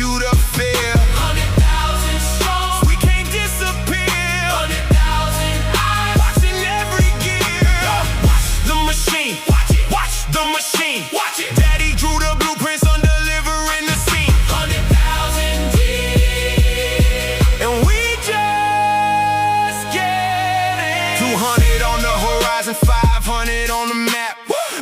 you the fear. 100,000 strong, we can't disappear. 100,000 eyes watching every gear. Watch the machine, watch it, watch the machine, watch it. Daddy drew the blueprints on delivering the scene. 100,000 deep, and we just getting 200 on the horizon, 500 on the map.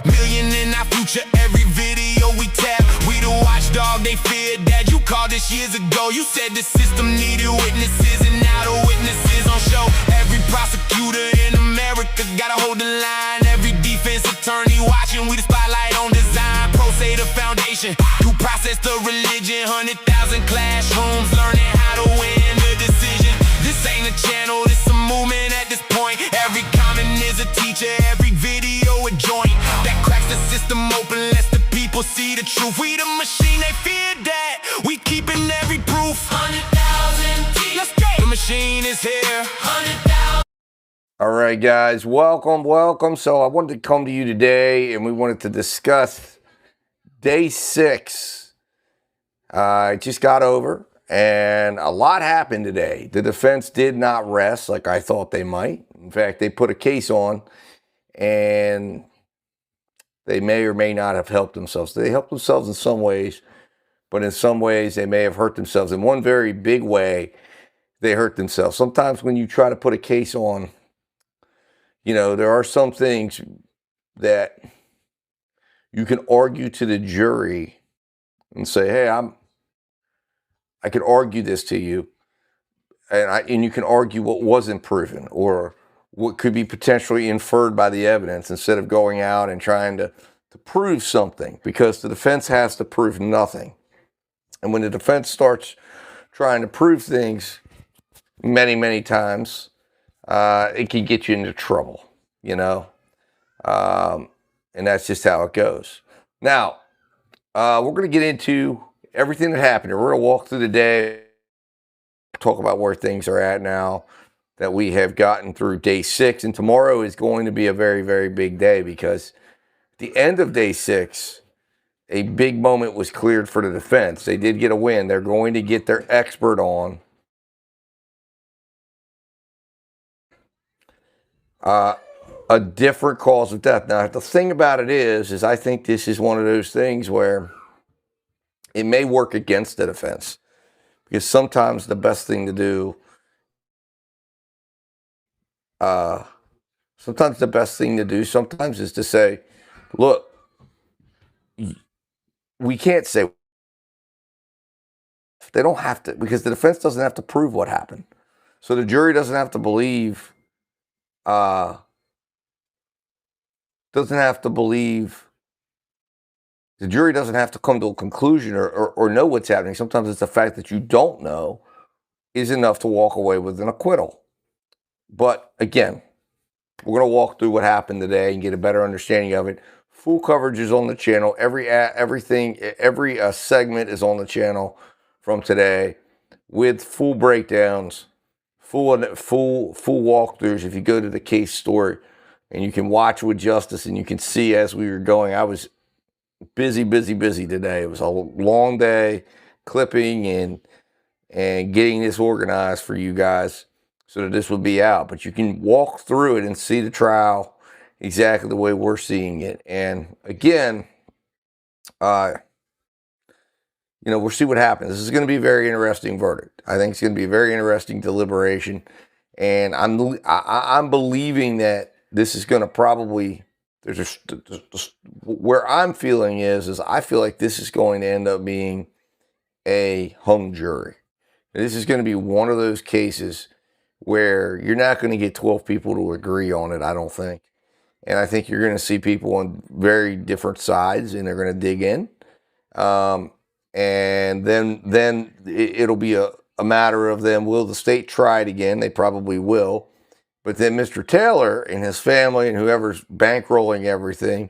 Million in our future, every video we tap. We the watchdog they feared. Dad, you called this years ago. You said the system needed witnesses, and now the witnesses on show. Every prosecutor in America gotta hold the line. Every defense attorney watching, we the spotlight on design. Pro say the foundation, who process the religion. 100,000 classrooms learning how to win the decision. This ain't a channel, this a movement at this point. Every comment is a teacher, every video a joint that cracks the system open, lets the people see the truth. We the machine, they fear that. We keeping every proof. 100,000 deep. Let's go. The machine is here. 100,000. All right, guys, welcome. So I wanted to come to you today, and we wanted to discuss day 6. I just got over, and a lot happened today. The defense did not rest like I thought they might. In fact, they put a case on, and they may or may not have helped themselves. They helped themselves in some ways, but in some ways they may have hurt themselves. In one very big way, they hurt themselves. Sometimes when you try to put a case on, you know, there are some things that you can argue to the jury and say, hey, I could argue this to you, and you can argue what wasn't proven or what could be potentially inferred by the evidence instead of going out and trying to prove something, because the defense has to prove nothing. And when the defense starts trying to prove things many times, it can get you into trouble, you know? And that's just how it goes. Now, we're going to get into everything that happened. We're going to walk through the day, talk about where things are at now that we have gotten through day 6. And tomorrow is going to be a very big day, because at the end of day 6, a big moment was cleared for the defense. They did get a win. They're going to get their expert on. A different cause of death. Now, the thing about it is I think this is one of those things where it may work against the defense, because sometimes the best thing to do, sometimes is to say, look, we can't say, they don't have to, because the defense doesn't have to prove what happened. So the jury doesn't have to believe, the jury doesn't have to come to a conclusion or know what's happening. Sometimes it's the fact that you don't know is enough to walk away with an acquittal. But again, we're going to walk through what happened today and get a better understanding of it. Full coverage is on the channel. Every segment is on the channel from today, with full breakdowns, full walkthroughs. If you go to the case story, and you can watch with Justice, and you can see as we were going, I was busy today. It was a long day clipping and getting this organized for you guys so that this would be out. But you can walk through it and see the trial exactly the way we're seeing it. And again, we'll see what happens. This is going to be a very interesting verdict. I think it's going to be a very interesting deliberation. And I'm believing that this is going to probably, where I'm feeling is I feel like this is going to end up being a hung jury. This is going to be one of those cases where you're not going to get 12 people to agree on it, I don't think. And I think you're going to see people on very different sides, and they're going to dig in. And then it'll be a matter of them, will the state try it again? They probably will. But then Mr. Taylor and his family and whoever's bankrolling everything,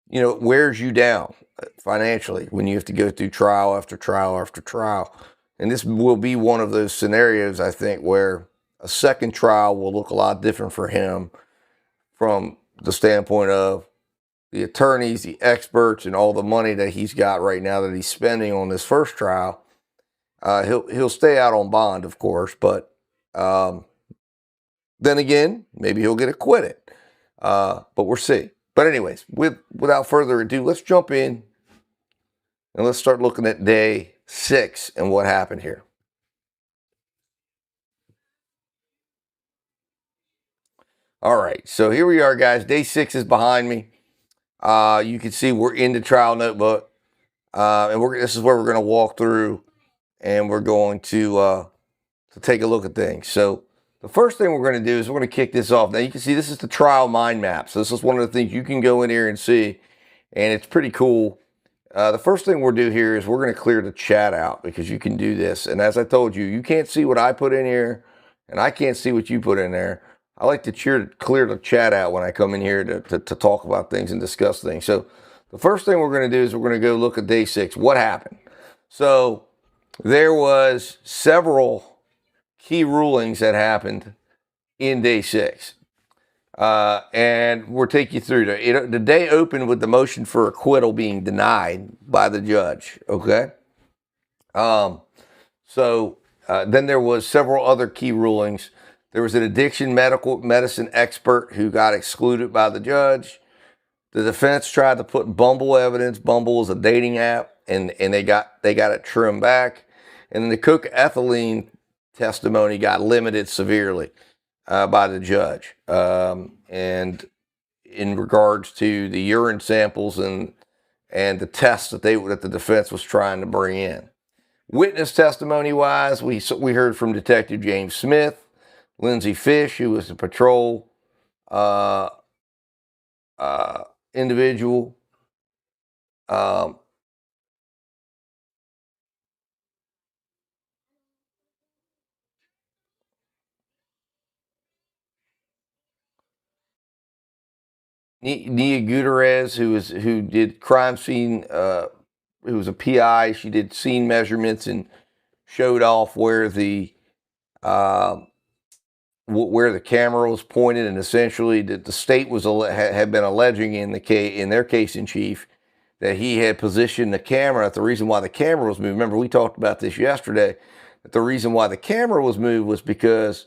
wears you down financially when you have to go through trial after trial after trial. And this will be one of those scenarios, I think, where a second trial will look a lot different for him from the standpoint of the attorneys, the experts, and all the money that he's got right now that he's spending on this first trial. He'll stay out on bond, of course, but then again, maybe he'll get acquitted. But we'll see. But anyways, without further ado, let's jump in and let's start looking at day 6 and what happened here. All right, so here we are, guys. Day 6 is behind me. You can see we're in the trial notebook, and this is where we're going to walk through, and we're going to take a look at things. So the first thing we're going to do is we're going to kick this off. Now you can see this is the trial mind map. So this is one of the things you can go in here and see, and it's pretty cool. The first thing we'll do here is we're going to clear the chat out, because you can do this. And as I told you, you can't see what I put in here, and I can't see what you put in there. I like to clear the chat out when I come in here to talk about things and discuss things. So the first thing we're going to do is we're going to go look at day 6. What happened? So there was several key rulings that happened in day 6. And we'll take you through the day opened with the motion for acquittal being denied by the judge. Okay. Then there was several other key rulings. There was an addiction medicine expert who got excluded by the judge. The defense tried to put Bumble evidence. Bumble is a dating app, and they got it trimmed back. And then the cocaethylene testimony got limited severely by the judge. And in regards to the urine samples and the tests that the defense was trying to bring in. Witness testimony wise, we heard from Detective James Smith, Lindsay Fish, who was the patrol individual. Nia Gutierrez, who did crime scene, who was a PI. She did scene measurements and showed off where the camera was pointed, and essentially that the state had been alleging in their case in chief that he had positioned the camera. The reason why the camera was moved, remember we talked about this yesterday, that the reason why the camera was moved was because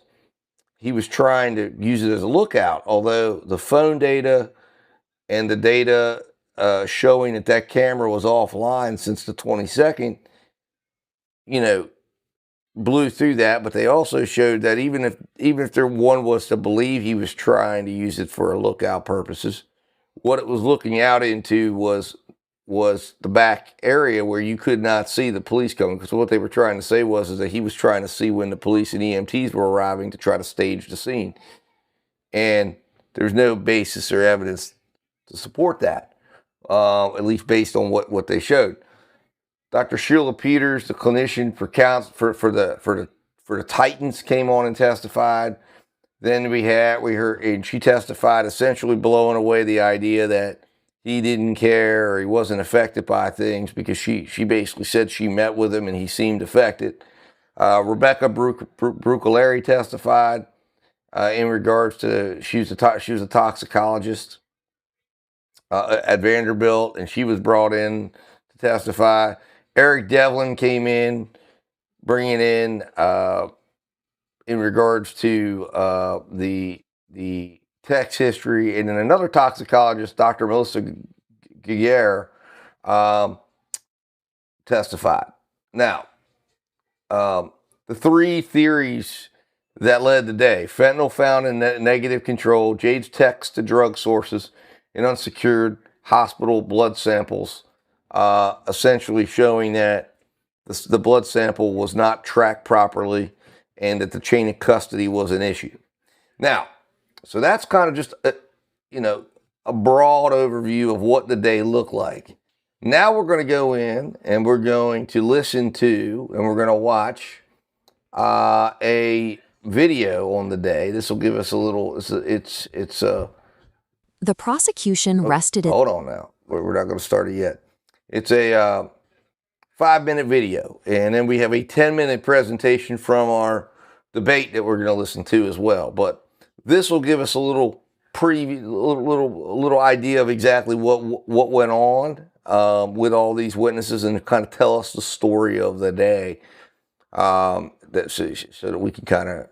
he was trying to use it as a lookout, although the phone data and the data showing that camera was offline since the 22nd, blew through that. But they also showed that even if one was to believe he was trying to use it for lookout purposes, what it was looking out into was the back area where you could not see the police coming. Because what they were trying to say is that he was trying to see when the police and EMTs were arriving to try to stage the scene. And there's no basis or evidence to support that, at least based on what they showed. Dr. Sheila Peters, the clinician for the Titans, came on and testified. Then we heard, and she testified essentially blowing away the idea that he didn't care or he wasn't affected by things, because she basically said she met with him and he seemed affected. Rebecca Brucolari testified in regards to she was a toxicologist at Vanderbilt, and she was brought in to testify. Eric Devlin came in, bringing in regards to the text history, and then another toxicologist, Dr. Melissa Guerre, testified. Now, the three theories that led the day: fentanyl found in negative control, Jade's text to drug sources, and unsecured hospital blood samples, essentially showing that the blood sample was not tracked properly and that the chain of custody was an issue. Now, so that's kind of just a broad overview of what the day looked like. Now we're going to go in and we're going to listen to and we're going to watch a video on the day. This will give us a little. The prosecution rested it. Hold on now. We're not going to start it yet. It's a 5-minute video, and then we have a 10-minute presentation from our debate that we're going to listen to as well. But this will give us a little preview, a little idea of exactly what went on with all these witnesses, and kind of tell us the story of the day. so that we can kind of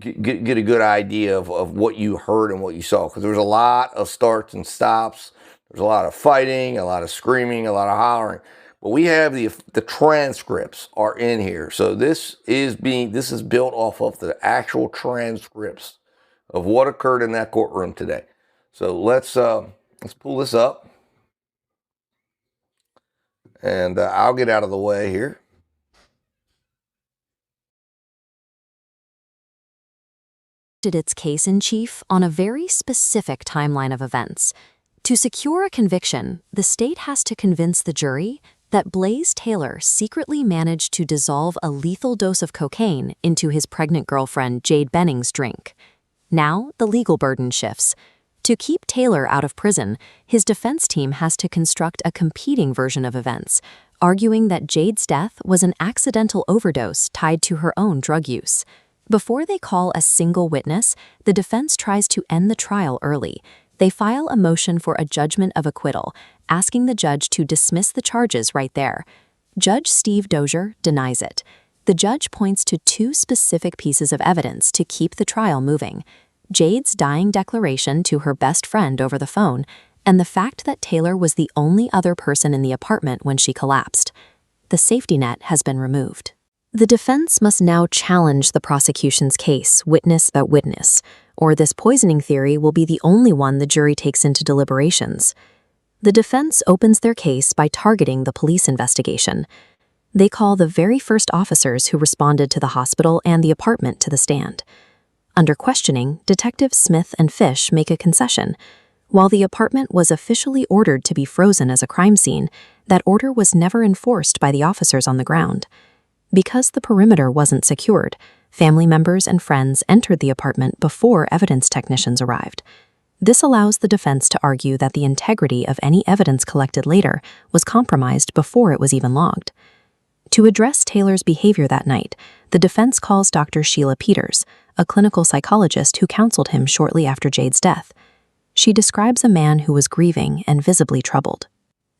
get a good idea of what you heard and what you saw, because there was a lot of starts and stops. There's a lot of fighting, a lot of screaming, a lot of hollering. But we have the transcripts are in here. So this is built off of the actual transcripts of what occurred in that courtroom today. So let's pull this up, and I'll get out of the way here. Its case in chief on a very specific timeline of events. To secure a conviction, the state has to convince the jury that Blaise Taylor secretly managed to dissolve a lethal dose of cocaine into his pregnant girlfriend Jade Benning's drink. Now, the legal burden shifts. To keep Taylor out of prison, his defense team has to construct a competing version of events, arguing that Jade's death was an accidental overdose tied to her own drug use. Before they call a single witness, the defense tries to end the trial early. They file a motion for a judgment of acquittal, asking the judge to dismiss the charges right there. Judge Steve Dozier denies it. The judge points to two specific pieces of evidence to keep the trial moving: Jade's dying declaration to her best friend over the phone, and the fact that Taylor was the only other person in the apartment when she collapsed. The safety net has been removed. The defense must now challenge the prosecution's case, witness by witness, or this poisoning theory will be the only one the jury takes into deliberations. The defense opens their case by targeting the police investigation. They call the very first officers who responded to the hospital and the apartment to the stand. Under questioning, Detectives Smith and Fish make a concession. While the apartment was officially ordered to be frozen as a crime scene, that order was never enforced by the officers on the ground. Because the perimeter wasn't secured, family members and friends entered the apartment before evidence technicians arrived. This allows the defense to argue that the integrity of any evidence collected later was compromised before it was even logged. To address Taylor's behavior that night, the defense calls Dr. Sheila Peters, a clinical psychologist who counseled him shortly after Jade's death. She describes a man who was grieving and visibly troubled.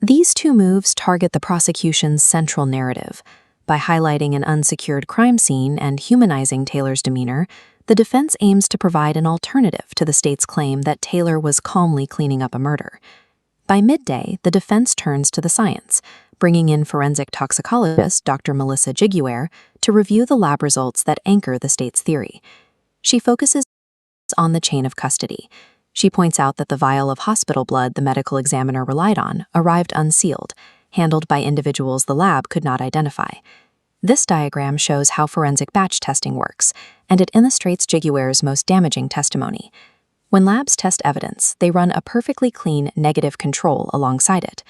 These two moves target the prosecution's central narrative. By highlighting an unsecured crime scene and humanizing Taylor's demeanor, the defense aims to provide an alternative to the state's claim that Taylor was calmly cleaning up a murder. By midday, the defense turns to the science, bringing in forensic toxicologist Dr. Melissa Jiguer to review the lab results that anchor the state's theory. She focuses on the chain of custody. She points out that the vial of hospital blood the medical examiner relied on arrived unsealed, handled by individuals the lab could not identify. This diagram shows how forensic batch testing works, and it illustrates Jiguer's most damaging testimony. When labs test evidence, they run a perfectly clean negative control alongside it.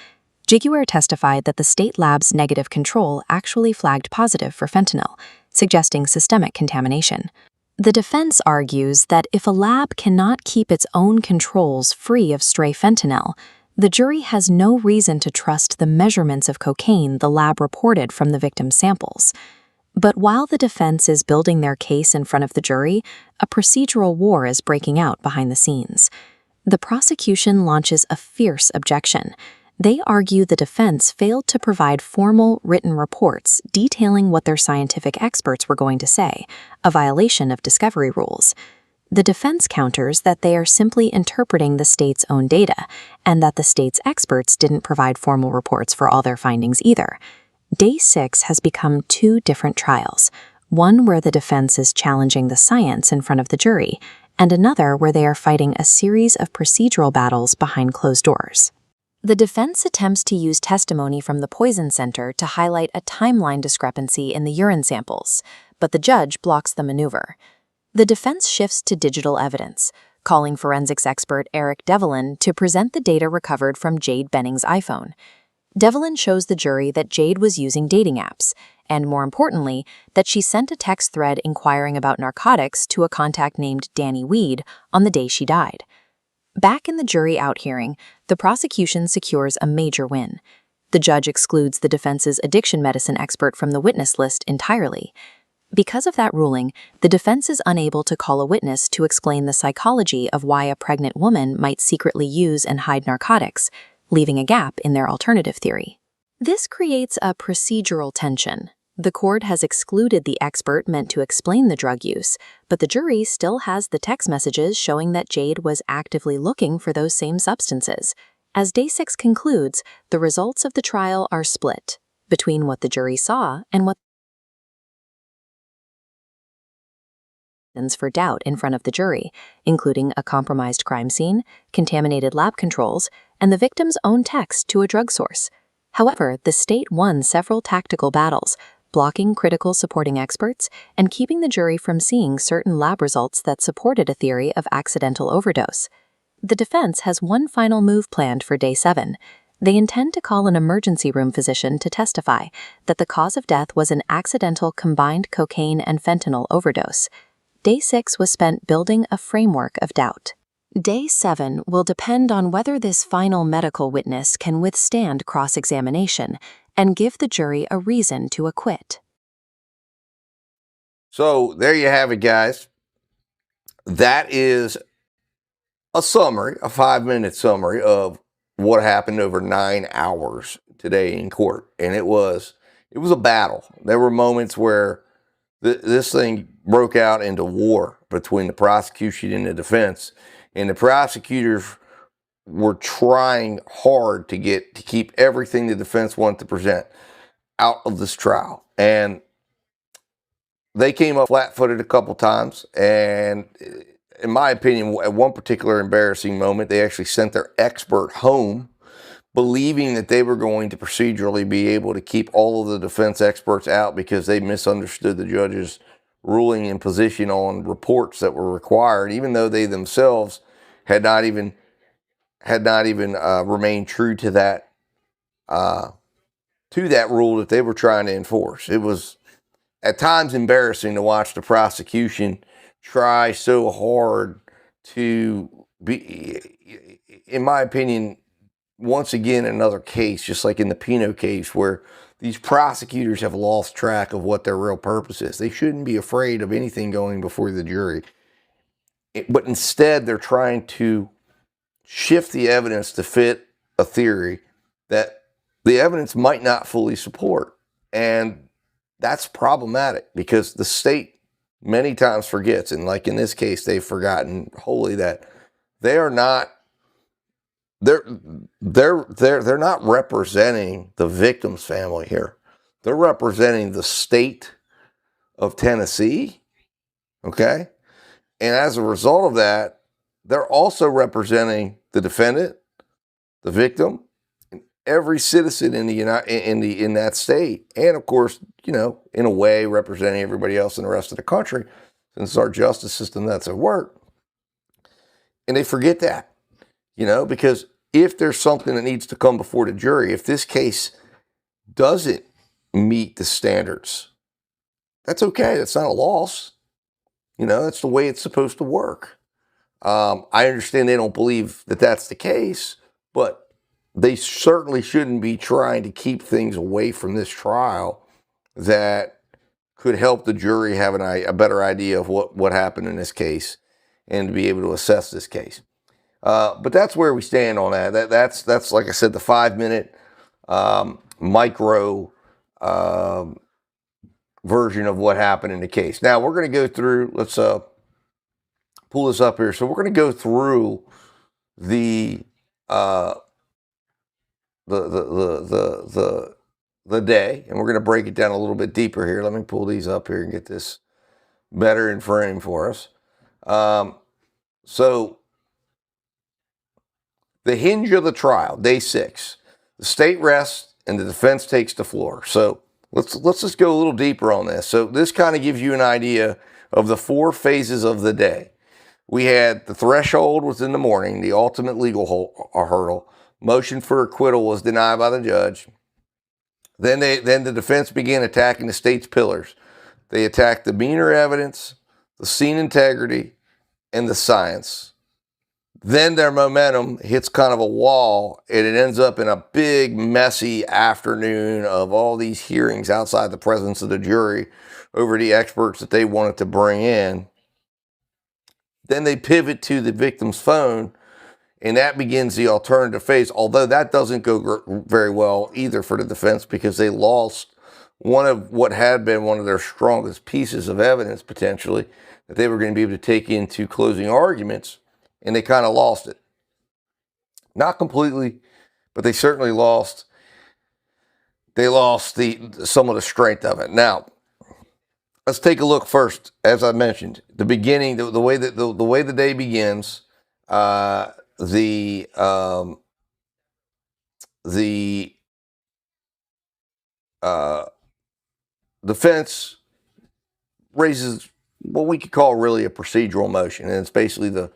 Jiguer testified that the state lab's negative control actually flagged positive for fentanyl, suggesting systemic contamination. The defense argues that if a lab cannot keep its own controls free of stray fentanyl, the jury has no reason to trust the measurements of cocaine the lab reported from the victim's samples. But while the defense is building their case in front of the jury, a procedural war is breaking out behind the scenes. The prosecution launches a fierce objection. They argue the defense failed to provide formal, written reports detailing what their scientific experts were going to say, a violation of discovery rules. The defense counters that they are simply interpreting the state's own data, and that the state's experts didn't provide formal reports for all their findings either. Day 6 has become two different trials, one where the defense is challenging the science in front of the jury, and another where they are fighting a series of procedural battles behind closed doors. The defense attempts to use testimony from the Poison Center to highlight a timeline discrepancy in the urine samples, but the judge blocks the maneuver. The defense shifts to digital evidence, calling forensics expert Eric Devlin to present the data recovered from Jade Benning's iPhone. Devlin shows the jury that Jade was using dating apps, and more importantly, that she sent a text thread inquiring about narcotics to a contact named Danny Weed on the day she died. Back in the jury out hearing, the prosecution secures a major win. The judge excludes the defense's addiction medicine expert from the witness list entirely. Because of that ruling, the defense is unable to call a witness to explain the psychology of why a pregnant woman might secretly use and hide narcotics, leaving a gap in their alternative theory. This creates a procedural tension. The court has excluded the expert meant to explain the drug use, but the jury still has the text messages showing that Jade was actively looking for those same substances. As Day 6 concludes, the results of the trial are split between what the jury saw and what for doubt in front of the jury, including a compromised crime scene, contaminated lab controls, and the victim's own text to a drug source. However, the state won several tactical battles, blocking critical supporting experts and keeping the jury from seeing certain lab results that supported a theory of accidental overdose. The defense has one final move planned for Day 7. They intend to call an emergency room physician to testify that the cause of death was an accidental combined cocaine and fentanyl overdose. Day 6 was spent building a framework of doubt. Day 7 will depend on whether this final medical witness can withstand cross-examination and give the jury a reason to acquit. So there you have it, guys. That is a summary, a 5-minute summary of what happened over 9 hours today in court. And it was a battle. There were moments where this thing broke out into war between the prosecution and the defense, and the prosecutors were trying hard to keep everything the defense wanted to present out of this trial. And they came up flat-footed a couple times, and in my opinion, at one particular embarrassing moment, they actually sent their expert home, believing that they were going to procedurally be able to keep all of the defense experts out because they misunderstood the judge's ruling and position on reports that were required, even though they themselves had not even remained true to that rule that they were trying to enforce. It was at times embarrassing to watch the prosecution try so hard to be, in my opinion, once again, another case, just like in the Pinot case, where these prosecutors have lost track of what their real purpose is. They shouldn't be afraid of anything going before the jury. But instead, they're trying to shift the evidence to fit a theory that the evidence might not fully support. And that's problematic because the state many times forgets, and like in this case, they've forgotten wholly that they are not they're not representing the victim's family here. They're representing the state of Tennessee, okay? And as a result of that, they're also representing the defendant, the victim, and every citizen in that state, and of course, in a way, representing everybody else in the rest of the country, since it's our justice system that's at work. And they forget that, because if there's something that needs to come before the jury, if this case doesn't meet the standards, that's okay. That's not a loss. That's the way it's supposed to work. I understand they don't believe that that's the case, but they certainly shouldn't be trying to keep things away from this trial that could help the jury have a better idea of what happened in this case and to be able to assess this case. But that's where we stand on that. That's like I said, the 5-minute micro version of what happened in the case. Now we're going to go through. Let's pull this up here. So we're going to go through the day, and we're going to break it down a little bit deeper here. Let me pull these up here and get this better in frame for us. So the hinge of the trial, day 6. The state rests and the defense takes the floor. So let's just go a little deeper on this. So this kind of gives you an idea of the 4 phases of the day. We had the threshold was in the morning, the ultimate legal hurdle. Motion for acquittal was denied by the judge. Then the defense began attacking the state's pillars. They attacked the demeanor evidence, the scene integrity, and the science. Then their momentum hits kind of a wall, and it ends up in a big, messy afternoon of all these hearings outside the presence of the jury over the experts that they wanted to bring in. Then they pivot to the victim's phone, and that begins the alternative phase, although that doesn't go very well either for the defense because they lost one of what had been one of their strongest pieces of evidence, potentially, that they were going to be able to take into closing arguments, and they kind of lost it. Not completely, but they certainly lost. They lost some of the strength of it. Now, let's take a look first. As I mentioned, the beginning, the way that the way the day begins, the defense raises what we could call really a procedural motion, and it's basically the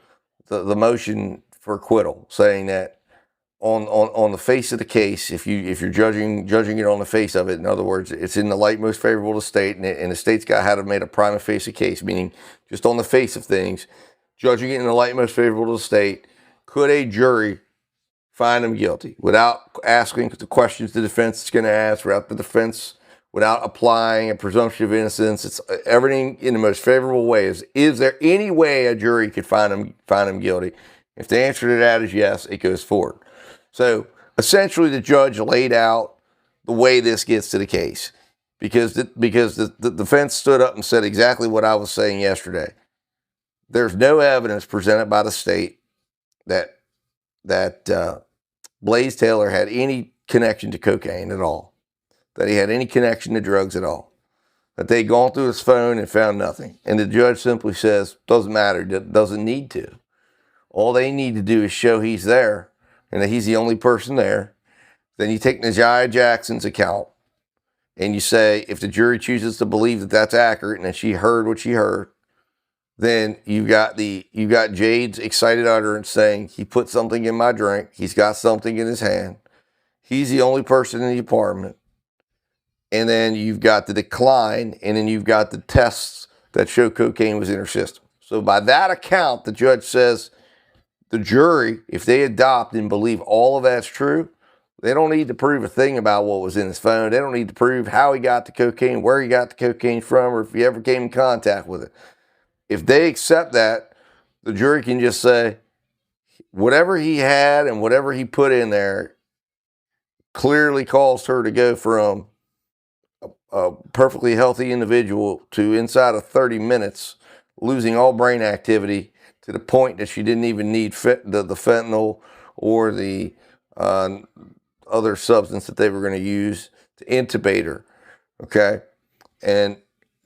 motion for acquittal, saying that on the face of the case, if you're judging it on the face of it, in other words, it's in the light most favorable to the state, and the state's got to have made a prima facie case, meaning just on the face of things, judging it in the light most favorable to the state, could a jury find him guilty without asking the questions the defense is going to ask, without applying a presumption of innocence? It's everything in the most favorable way. Is there any way a jury could find him guilty? If the answer to that is yes, it goes forward. So essentially, the judge laid out the way this gets to the case, because the defense stood up and said exactly what I was saying yesterday. There's no evidence presented by the state that Blaise Taylor had any connection to cocaine at all, that he had any connection to drugs at all, that they'd gone through his phone and found nothing. And the judge simply says, doesn't matter, doesn't need to. All they need to do is show he's there and that he's the only person there. Then you take Najah Jackson's account and you say, if the jury chooses to believe that that's accurate and that she heard what she heard, then you've got Jade's excited utterance saying, he put something in my drink, he's got something in his hand, he's the only person in the apartment. And then you've got the decline, and then you've got the tests that show cocaine was in her system. So by that account, the judge says the jury, if they adopt and believe all of that's true, they don't need to prove a thing about what was in his phone. They don't need to prove how he got the cocaine, where he got the cocaine from, or if he ever came in contact with it. If they accept that, the jury can just say, whatever he had and whatever he put in there clearly caused her to go from a perfectly healthy individual to inside of 30 minutes losing all brain activity to the point that she didn't even need the fentanyl or the other substance that they were going to use to intubate her. Okay? And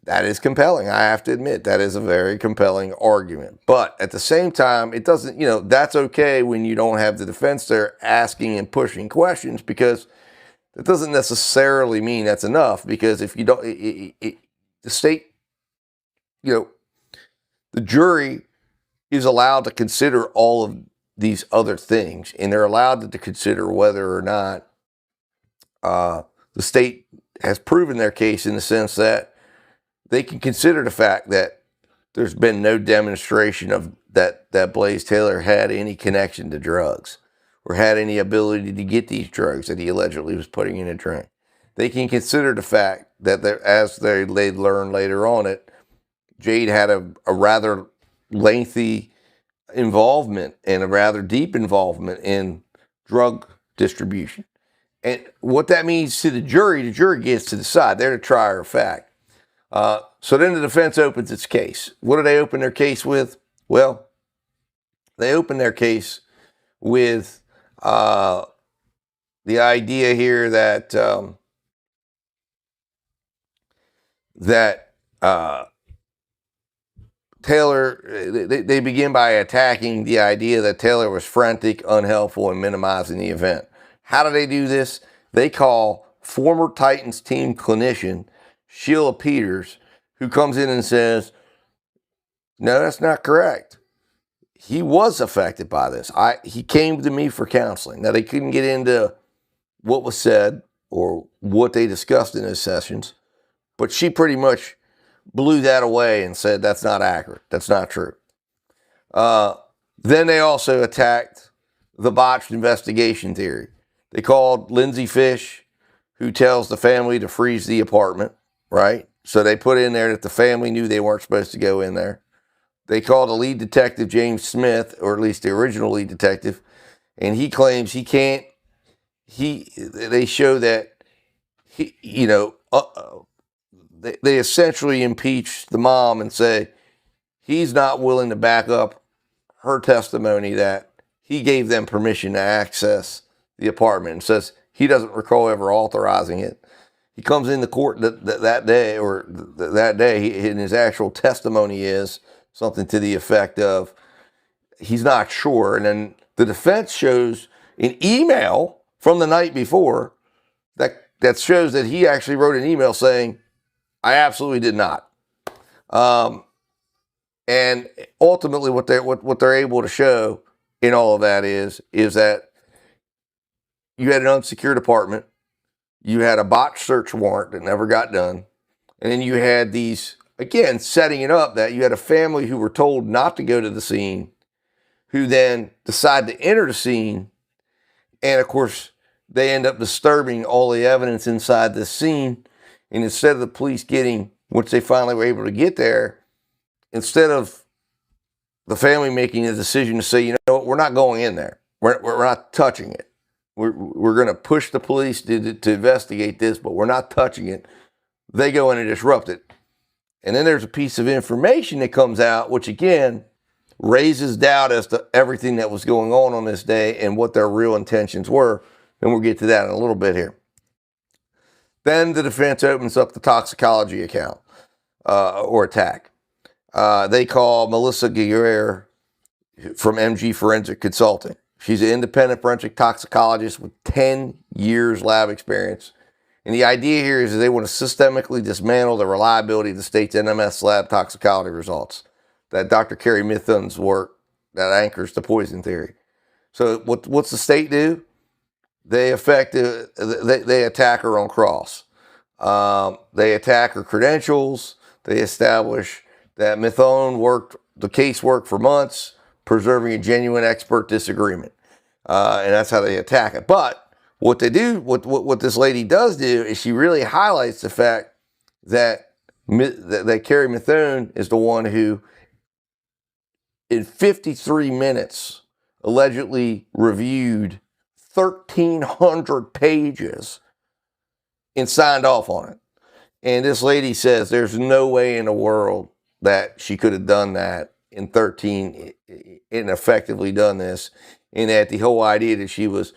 that is compelling. I have to admit, that is a very compelling argument. But at the same time, it doesn't, that's okay when you don't have the defense there asking and pushing questions, because that doesn't necessarily mean that's enough. Because if you don't, the state, the jury is allowed to consider all of these other things, and they're allowed to consider whether or not the state has proven their case, in the sense that they can consider the fact that there's been no demonstration of that Blaise Taylor had any connection to drugs or had any ability to get these drugs that he allegedly was putting in a drink. They can consider the fact that, as they learn later on, Jade had a rather lengthy involvement and a rather deep involvement in drug distribution. And what that means to the jury gets to decide. They're the trier of fact. So then the defense opens its case. What do they open their case with? Well, they open their case with the idea here that Taylor, they begin by attacking the idea that Taylor was frantic, unhelpful, and minimizing the event. How do they do this? They call former Titans team clinician Sheila Peters, who comes in and says, no, that's not correct. He was affected by this. He came to me for counseling. Now, they couldn't get into what was said or what they discussed in those sessions, but she pretty much blew that away and said that's not accurate. That's not true. Then they also attacked the botched investigation theory. They called Lindsay Fish, who tells the family to freeze the apartment, right? So they put in there that the family knew they weren't supposed to go in there. They called the lead detective, James Smith, or at least the original lead detective, and he claims he can't. They show that they essentially impeach the mom and say he's not willing to back up her testimony that he gave them permission to access the apartment, and says he doesn't recall ever authorizing it. He comes into court that day, or that day, and his actual testimony is something to the effect of he's not sure. And then the defense shows an email from the night before that shows that he actually wrote an email saying, I absolutely did not. And ultimately what they're able to show in all of that is that you had an unsecured apartment, you had a botched search warrant that never got done, and then you had these, again, setting it up that you had a family who were told not to go to the scene, who then decide to enter the scene, and of course they end up disturbing all the evidence inside the scene. And instead of the police getting, once they finally were able to get there, instead of the family making a decision to say, you know what, we're not going in there, we're not touching it, we're going to push the police to investigate this, but we're not touching it, they go in and disrupt it. And then there's a piece of information that comes out, which again raises doubt as to everything that was going on this day and what their real intentions were. And we'll get to that in a little bit here. Then the defense opens up the toxicology account or attack. They call Melissa Guerrero from MG Forensic Consulting. She's an independent forensic toxicologist with 10 years lab experience. And the idea here is that they want to systemically dismantle the reliability of the state's NMS lab toxicology results. That Dr. Carrie Mithun's work that anchors the poison theory. So what's the state do? They attack her on cross. They attack her credentials. They establish that Mithun worked the casework for months, preserving a genuine expert disagreement. And that's how they attack it. But what they do, what this lady does do, is she really highlights the fact that Carrie Mithun is the one who, in 53 minutes, allegedly reviewed 1,300 pages and signed off on it. And this lady says there's no way in the world that she could have done that in 13 and effectively done this. And that the whole idea that she was,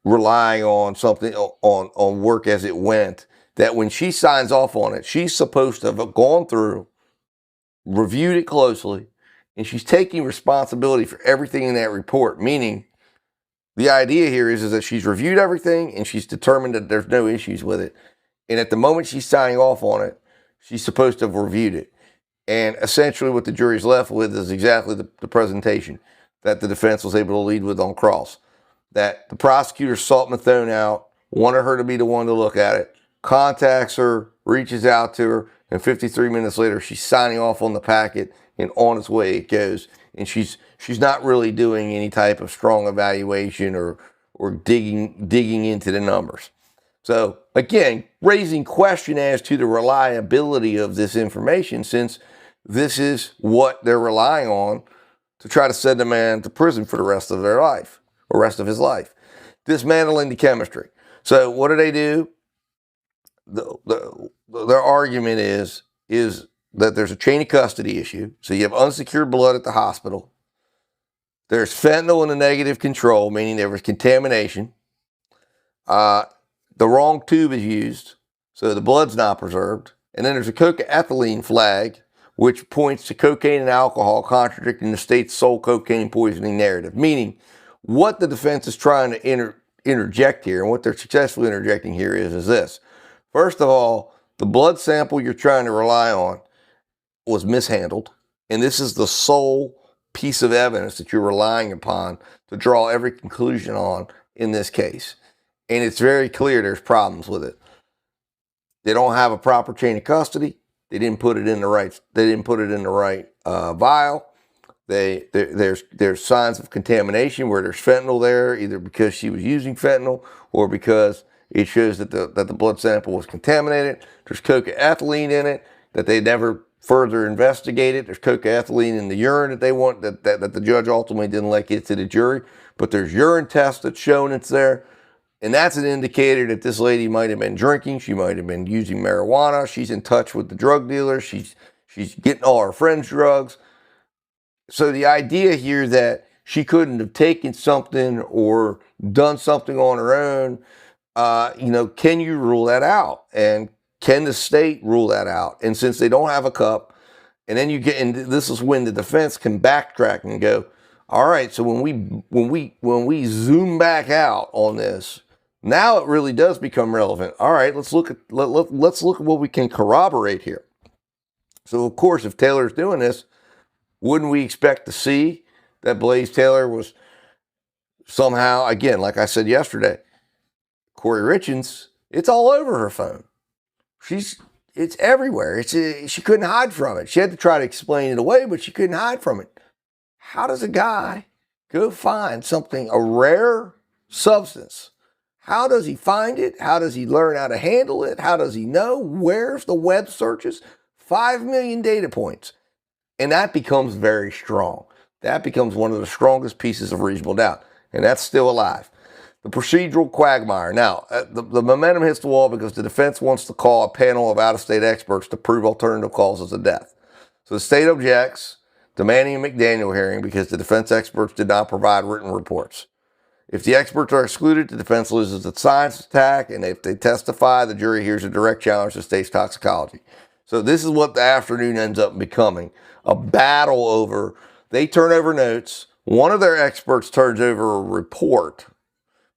relying on something, on work as it went, that when she signs off on it, she's supposed to have gone through, reviewed it closely, and she's taking responsibility for everything in that report, meaning the idea here is that she's reviewed everything and she's determined that there's no issues with it. And at the moment she's signing off on it, she's supposed to have reviewed it. And essentially what the jury's left with is exactly the presentation that the defense was able to lead with on cross. That the prosecutor sought Mithun out, wanted her to be the one to look at it, contacts her, reaches out to her, and 53 minutes later she's signing off on the packet, and on its way it goes. And she's not really doing any type of strong evaluation or digging into the numbers. So again, raising question as to the reliability of this information, since this is what they're relying on to try to send a man to prison for the rest of their life, or rest of his life. Dismantling the chemistry. So what do? Their argument is that there's a chain of custody issue. So you have unsecured blood at the hospital. There's fentanyl in the negative control, meaning there was contamination. The wrong tube is used, so the blood's not preserved. And then there's a cocaethylene flag, which points to cocaine and alcohol, contradicting the state's sole cocaine poisoning narrative. Meaning, what the defense is trying to interject here, and what they're successfully interjecting here is this. First of all, the blood sample you're trying to rely on was mishandled, and this is the sole piece of evidence that you're relying upon to draw every conclusion on in this case. And it's very clear there's problems with it. They don't have a proper chain of custody. They didn't put it in the right. They didn't put it in the right vial. There's signs of contamination where there's fentanyl there, either because she was using fentanyl or because it shows that the blood sample was contaminated. There's cocaethylene in it that they never further investigated. There's cocaethylene in the urine that they want that the judge ultimately didn't let get to the jury. But there's urine tests that's shown it's there. And that's an indicator that this lady might have been drinking. She might have been using marijuana. She's in touch with the drug dealer. She's getting all her friends' drugs. So the idea here that she couldn't have taken something or done something on her own, can you rule that out? And can the state rule that out? And since they don't have a cup, and then and this is when the defense can backtrack and go, all right, so when we zoom back out on this, now it really does become relevant. All right, let's look at what we can corroborate here. So of course, if Taylor's doing this, wouldn't we expect to see that Blaise Taylor was somehow, again, like I said yesterday, Corey Richens, it's all over her phone. It's everywhere. She couldn't hide from it. She had to try to explain it away, but she couldn't hide from it. How does a guy go find something, a rare substance? How does he find it? How does he learn how to handle it? How does he know? Where's the web searches? 5 million data points. And that becomes very strong. That becomes one of the strongest pieces of reasonable doubt. And that's still alive. The procedural quagmire. Now, the momentum hits the wall because the defense wants to call a panel of out-of-state experts to prove alternative causes of death. So the state objects, demanding a McDaniel hearing because the defense experts did not provide written reports. If the experts are excluded, the defense loses its science attack, and if they testify, the jury hears a direct challenge to state's toxicology. So this is what the afternoon ends up becoming, a battle over, they turn over notes, one of their experts turns over a report,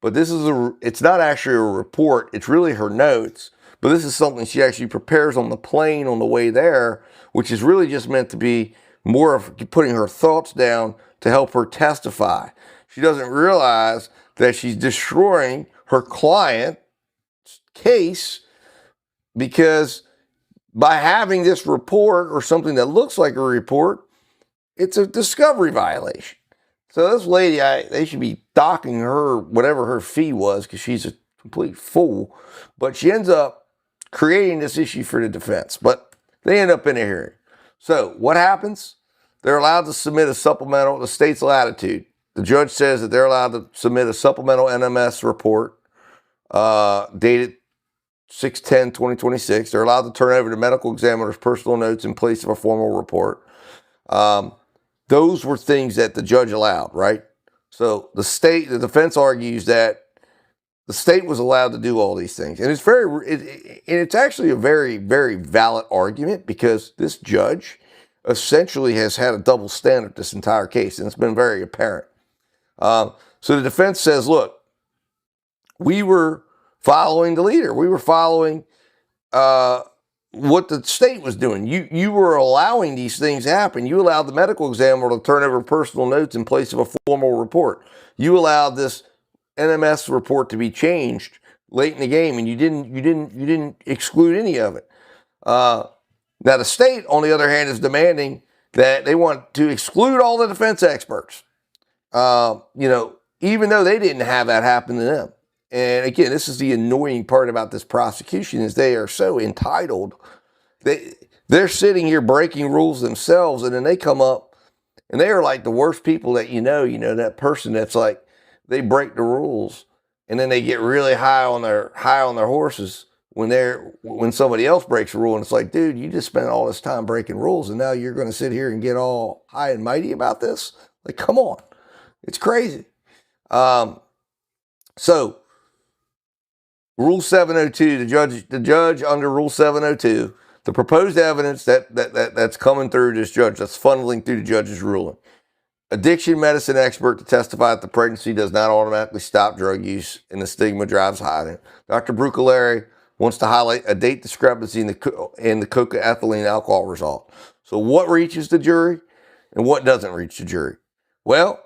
but it's not actually a report, it's really her notes, but this is something she actually prepares on the plane on the way there, which is really just meant to be more of putting her thoughts down to help her testify. She doesn't realize that she's destroying her client's case because by having this report or something that looks like a report, it's a discovery violation. So this lady, they should be docking her whatever her fee was because she's a complete fool. But she ends up creating this issue for the defense. But they end up in a hearing. So what happens? They're allowed to submit a supplemental, the state's latitude. The judge says that they're allowed to submit a supplemental NMS report dated 6/10/2026. They're allowed to turn over the medical examiner's personal notes in place of a formal report. Those were things that the judge allowed, right? So the defense argues that the state was allowed to do all these things. And it's actually a very, very valid argument because this judge essentially has had a double standard this entire case, and it's been very apparent. So the defense says, look, we were following the leader. We were following what the state was doing. You were allowing these things to happen. You allowed the medical examiner to turn over personal notes in place of a formal report. You allowed this NMS report to be changed late in the game, and you didn't exclude any of it. Now the state, on the other hand, is demanding that they want to exclude all the defense experts. Even though they didn't have that happen to them. And again, this is the annoying part about this prosecution is they are so entitled. They're sitting here breaking rules themselves, and then they come up and they are like the worst people that that person that's like, they break the rules and then they get really high on their horses when somebody else breaks a rule, and it's like, dude, you just spent all this time breaking rules and now you're going to sit here and get all high and mighty about this? Like, come on. It's crazy. So Rule 702, the judge under Rule 702, the proposed evidence that's coming through this judge, that's funneling through the judge's ruling. Addiction medicine expert to testify that the pregnancy does not automatically stop drug use and the stigma drives hiding. Dr. Bruccolari wants to highlight a date discrepancy in the cocaethylene alcohol result. So what reaches the jury and what doesn't reach the jury? Well,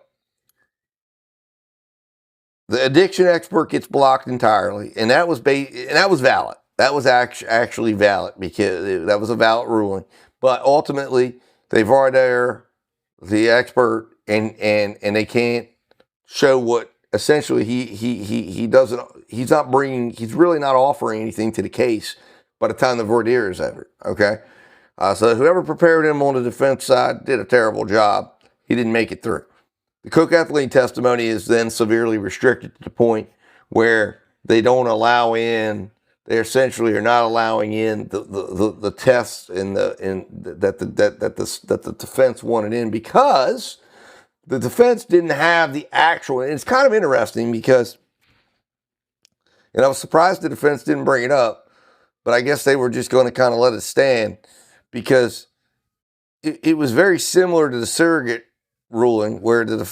the addiction expert gets blocked entirely, and that was valid. That was actually valid because that was a valid ruling. But ultimately, they've already there the expert, and they can't show what essentially he doesn't. He's really not offering anything to the case by the time the voir dire is over. Okay, so whoever prepared him on the defense side did a terrible job. He didn't make it through. The cocaethylene testimony is then severely restricted to the point where they don't allow in, they essentially are not allowing in the tests that the defense wanted in, because the defense didn't have the actual. And it's kind of interesting because, and I was surprised the defense didn't bring it up, but I guess they were just going to kind of let it stand, because it was very similar to the surrogate ruling, where the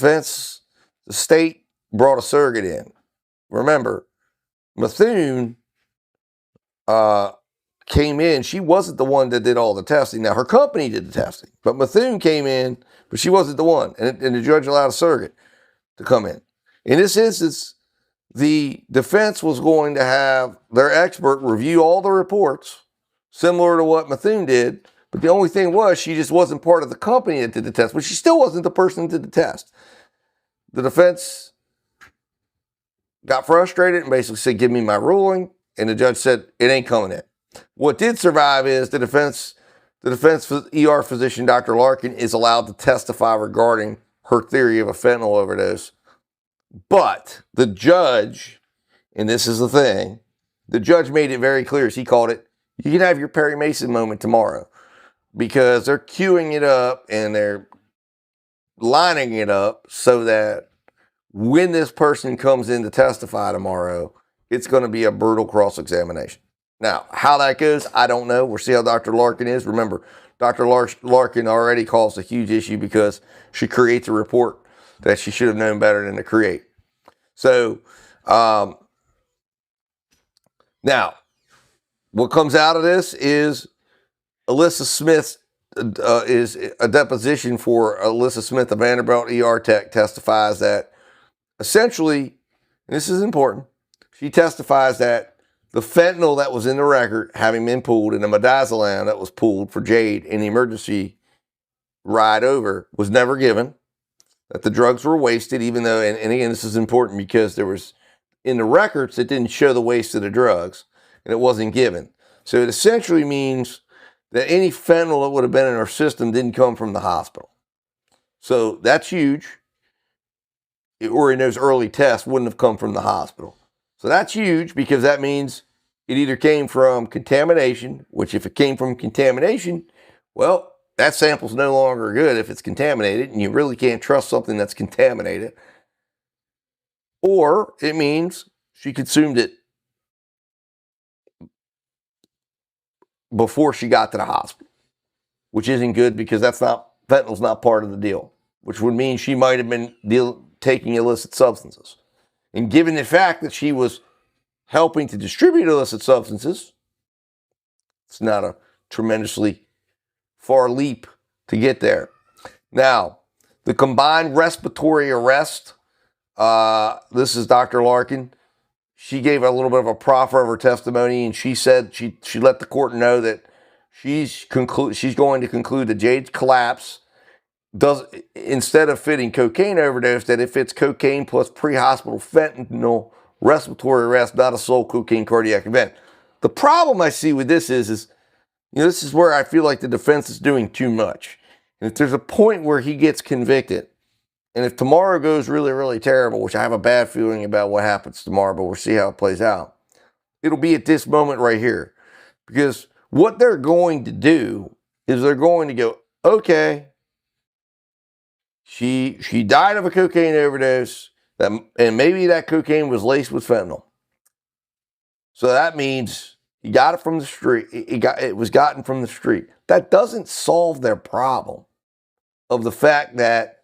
state brought a surrogate in. Remember, Methuen came in. She wasn't the one that did all the testing. Now, her company did the testing, but Methuen came in, but she wasn't the one. And the judge allowed a surrogate to come in. In this instance, the defense was going to have their expert review all the reports, similar to what Methuen did. But the only thing was, she just wasn't part of the company that did the test, but she still wasn't the person that did the test. The defense got frustrated and basically said, give me my ruling. And the judge said, it ain't coming in. What did survive is the defense ER physician, Dr. Larkin, is allowed to testify regarding her theory of a fentanyl overdose. But the judge, and this is the thing, the judge made it very clear. He called it, you can have your Perry Mason moment tomorrow, because they're queuing it up and they're lining it up so that when this person comes in to testify tomorrow, it's going to be a brutal cross-examination. Now, how that goes, I don't know. We'll see how Dr. Larkin is. Remember, Dr. Larkin already caused a huge issue because she creates a report that she should have known better than to create. So, now, what comes out of this is Alyssa Smith is a deposition for Alyssa Smith, the Vanderbilt ER tech, testifies that essentially, and this is important, she testifies that the fentanyl that was in the record, having been pulled, and the midazolam that was pulled for Jade in the emergency ride over, was never given, that the drugs were wasted, even though, and again, this is important because there was, in the records, it didn't show the waste of the drugs, and it wasn't given. So it essentially means that any fentanyl that would have been in her system didn't come from the hospital. So that's huge. Or in those early tests, wouldn't have come from the hospital. So that's huge, because that means it either came from contamination, which if it came from contamination, well, that sample's no longer good if it's contaminated, and you really can't trust something that's contaminated. Or it means she consumed it before she got to the hospital, which isn't good, because fentanyl's not part of the deal, which would mean she might have been taking illicit substances. And given the fact that she was helping to distribute illicit substances, it's not a tremendously far leap to get there. Now, the combined respiratory arrest, this is Dr. Larkin. She gave a little bit of a proffer of her testimony, and she said she let the court know that she's going to conclude that Jade's collapse does, instead of fitting cocaine overdose, that it fits cocaine plus pre-hospital fentanyl respiratory arrest, not a sole cocaine cardiac event. The problem I see with this is this is where I feel like the defense is doing too much. And if there's a point where he gets convicted, and if tomorrow goes really, really terrible, which I have a bad feeling about what happens tomorrow, but we'll see how it plays out, it'll be at this moment right here. Because what they're going to do is they're going to go, okay, she died of a cocaine overdose, and maybe that cocaine was laced with fentanyl. So that means he got it from the street. It was gotten from the street. That doesn't solve their problem of the fact that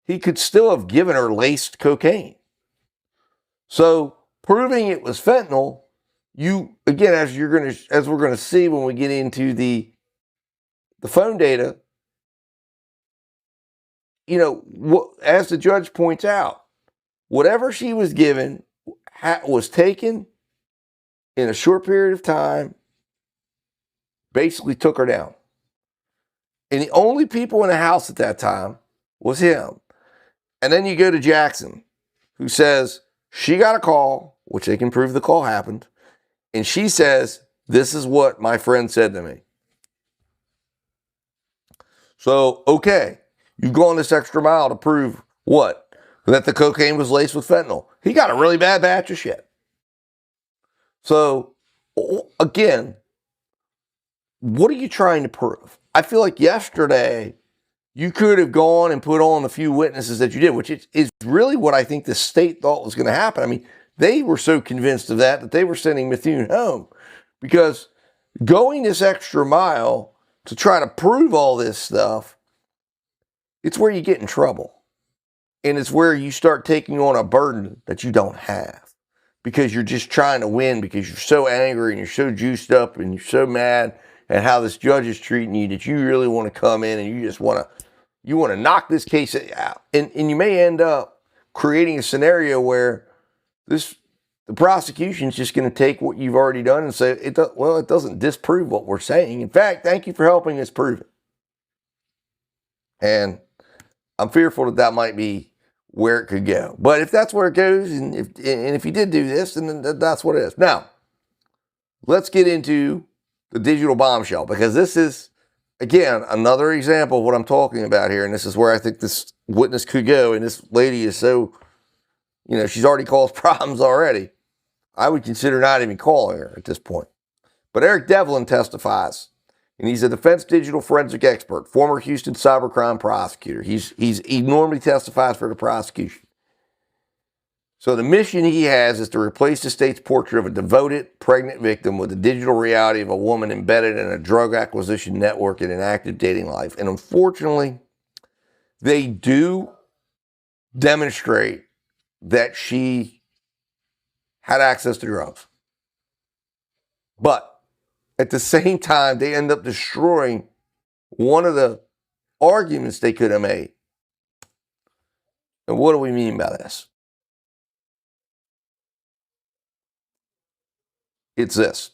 he could still have given her laced cocaine. So proving it was fentanyl, you, again, as we're going to see when we get into the phone data, as the judge points out, whatever she was given was taken in a short period of time, basically took her down. And the only people in the house at that time was him. And then you go to Jackson, who says she got a call, which they can prove the call happened, and she says, this is what my friend said to me. So, okay, you've gone this extra mile to prove what? That the cocaine was laced with fentanyl. He got a really bad batch of shit. So, again, what are you trying to prove? I feel like yesterday you could have gone and put on the few witnesses that you did, which is really what I think the state thought was going to happen. I mean, they were so convinced of that they were sending Mithune home, because going this extra mile to try to prove all this stuff, it's where you get in trouble. And it's where you start taking on a burden that you don't have, because you're just trying to win, because you're so angry and you're so juiced up and you're so mad at how this judge is treating you that you really want to come in and you just want to knock this case out. And you may end up creating a scenario where the prosecution's just going to take what you've already done and say, it doesn't disprove what we're saying. In fact, thank you for helping us prove it. And I'm fearful that might be where it could go. But if that's where it goes, and if you did do this, then that's what it is. Now, let's get into the digital bombshell, because this is, again, another example of what I'm talking about here. And this is where I think this witness could go. And this lady is so, she's already caused problems already. I would consider not even calling her at this point. But Eric Devlin testifies, and he's a defense digital forensic expert, former Houston cybercrime prosecutor. He normally testifies for the prosecution. So the mission he has is to replace the state's portrait of a devoted, pregnant victim with the digital reality of a woman embedded in a drug acquisition network in an active dating life. And unfortunately, they do demonstrate that she had access to drugs. But at the same time, they end up destroying one of the arguments they could have made. And what do we mean by this? It's this.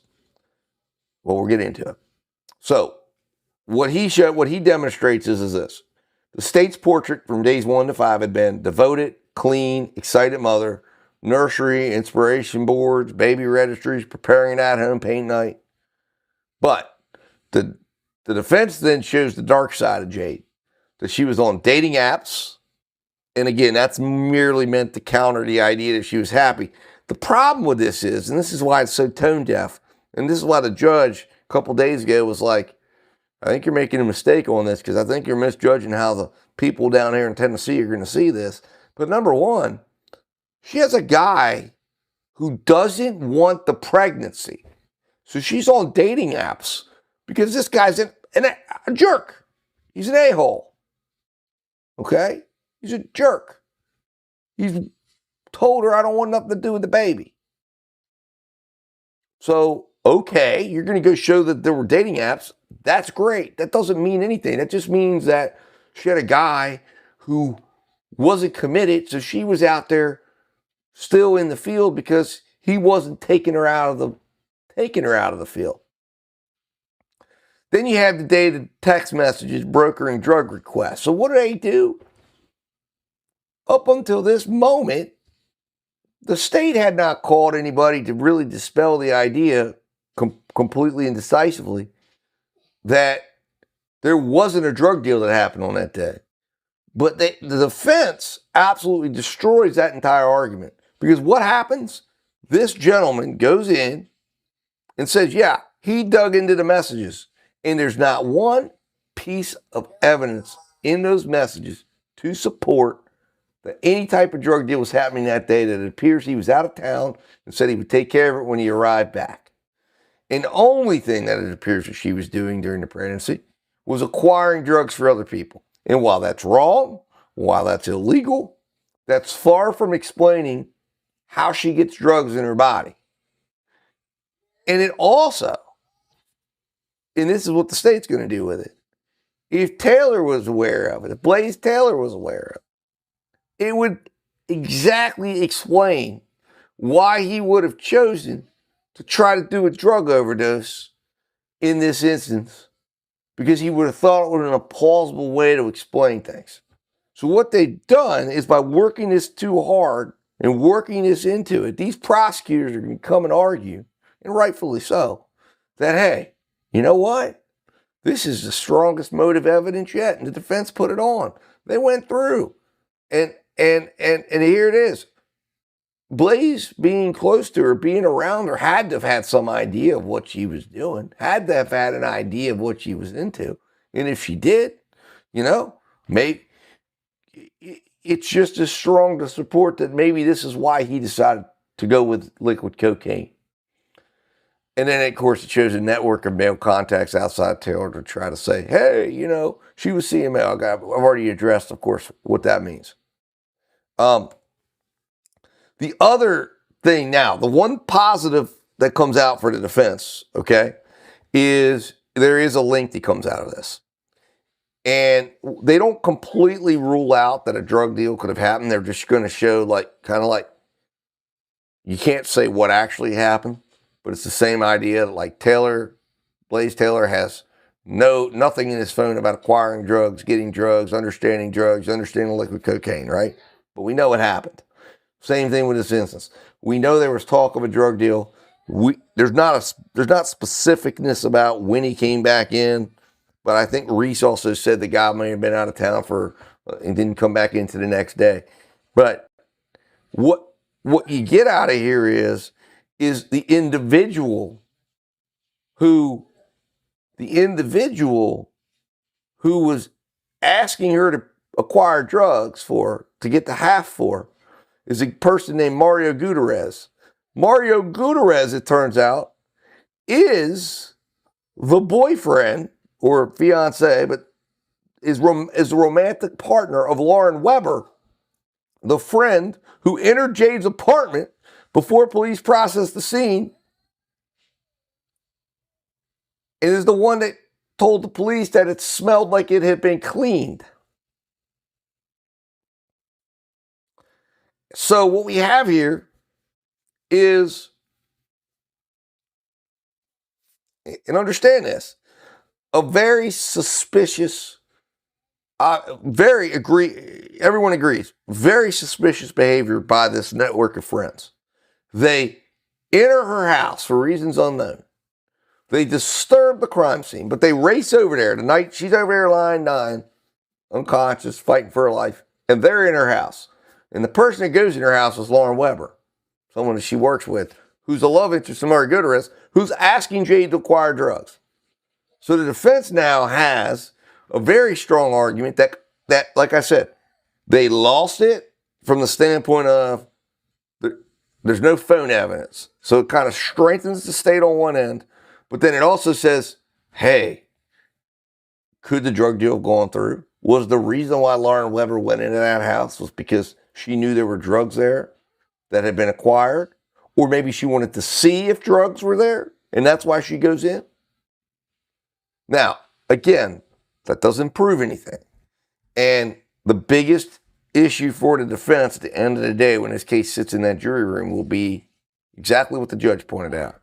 Well, we'll get into it. So, what he demonstrates is this. The state's portrait from days 1 to 5 had been devoted, clean, excited mother, nursery, inspiration boards, baby registries, preparing an at-home paint night. But the defense then shows the dark side of Jade, that she was on dating apps. And again, that's merely meant to counter the idea that she was happy. The problem with this is, and this is why it's so tone deaf, and this is why the judge a couple days ago was like, I think you're making a mistake on this, because I think you're misjudging how the people down here in Tennessee are going to see this. But number one, she has a guy who doesn't want the pregnancy. So she's on dating apps because this guy's a jerk. He's an a-hole. Okay? He's a jerk. He's told her, I don't want nothing to do with the baby. So, okay, you're going to go show that there were dating apps. That's great. That doesn't mean anything. That just means that she had a guy who wasn't committed, so she was out there still in the field because he wasn't taking her out of the field. Then you have the day the text messages brokering drug requests. So what do they do? Up until this moment, the state had not called anybody to really dispel the idea completely and decisively that there wasn't a drug deal that happened on that day. But the defense absolutely destroys that entire argument. Because what happens? This gentleman goes in and says, yeah, he dug into the messages. And there's not one piece of evidence in those messages to support that any type of drug deal was happening that day, that it appears he was out of town and said he would take care of it when he arrived back. And the only thing that it appears that she was doing during the pregnancy was acquiring drugs for other people. And while that's wrong, while that's illegal, that's far from explaining how she gets drugs in her body. And it also, and this is what the state's going to do with it, if Taylor was aware of it, if Blaise Taylor was aware of it, it would exactly explain why he would have chosen to try to do a drug overdose in this instance, because he would have thought it would have been a plausible way to explain things. So what they've done is, by working this too hard and working this into it, these prosecutors are going to come and argue, and rightfully so, that, hey, you know what? This is the strongest motive evidence yet, and the defense put it on. They went through, and here it is. Blaise being close to her, being around her, had to have had some idea of what she was doing, had to have had an idea of what she was into. And if she did, maybe it's just as strong to support that maybe this is why he decided to go with liquid cocaine. And then, of course, it shows a network of male contacts outside Taylor to try to say, hey, she was seeing male. I've already addressed, of course, what that means. The other thing now, the one positive that comes out for the defense, okay, is there is a link that comes out of this. And they don't completely rule out that a drug deal could have happened. They're just going to show kind of like, you can't say what actually happened, but it's the same idea. Like Blaise Taylor has nothing in his phone about acquiring drugs, getting drugs, understanding liquid cocaine, right? But we know it happened. Same thing with this instance. We know there was talk of a drug deal. There's not specificness about when he came back in, but I think Reese also said the guy may have been out of town and didn't come back into the next day. But what you get out of here is the individual who was asking her to acquire drugs to get the half for, is a person named Mario Gutierrez. Mario Gutierrez, it turns out, is the boyfriend or fiance, but is the romantic partner of Lauren Weber, the friend who entered Jade's apartment before police processed the scene, and is the one that told the police that it smelled like it had been cleaned. So what we have here is, and understand this, a very suspicious, everyone agrees, very suspicious behavior by this network of friends. They enter her house for reasons unknown. They disturb the crime scene, but they race over there. The night she's over there lying dying, unconscious, fighting for her life, and they're in her house. And the person that goes in her house is Lauren Weber, someone that she works with, who's a love interest of Mario Gutierrez, who's asking Jade to acquire drugs. So the defense now has a very strong argument that, like I said, they lost it from the standpoint of there's no phone evidence. So it kind of strengthens the state on one end, but then it also says, hey, could the drug deal have gone through? Was the reason why Lauren Weber went into that house was because she knew there were drugs there that had been acquired? Or maybe she wanted to see if drugs were there, and that's why she goes in? Now, again, that doesn't prove anything. And the biggest issue for the defense at the end of the day when this case sits in that jury room will be exactly what the judge pointed out.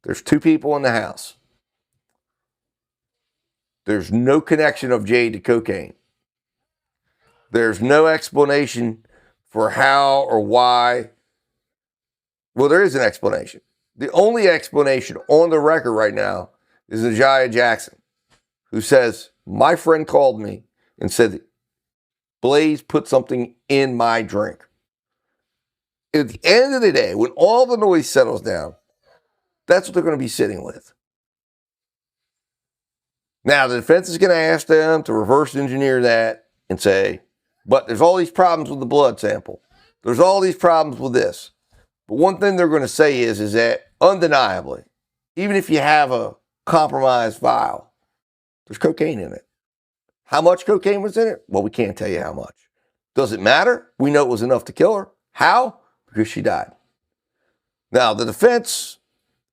There's two people in the house. There's no connection of Jade to cocaine. There's no explanation for how or why. Well, there is an explanation. The only explanation on the record right now is Najaya Jackson, who says, my friend called me and said, Blaise put something in my drink. At the end of the day, when all the noise settles down, that's what they're going to be sitting with. Now, the defense is going to ask them to reverse engineer that and say, but there's all these problems with the blood sample. There's all these problems with this. But one thing they're going to say is that undeniably, even if you have a compromised vial, there's cocaine in it. How much cocaine was in it? Well, we can't tell you how much. Does it matter? We know it was enough to kill her. How? Because she died. Now, the defense,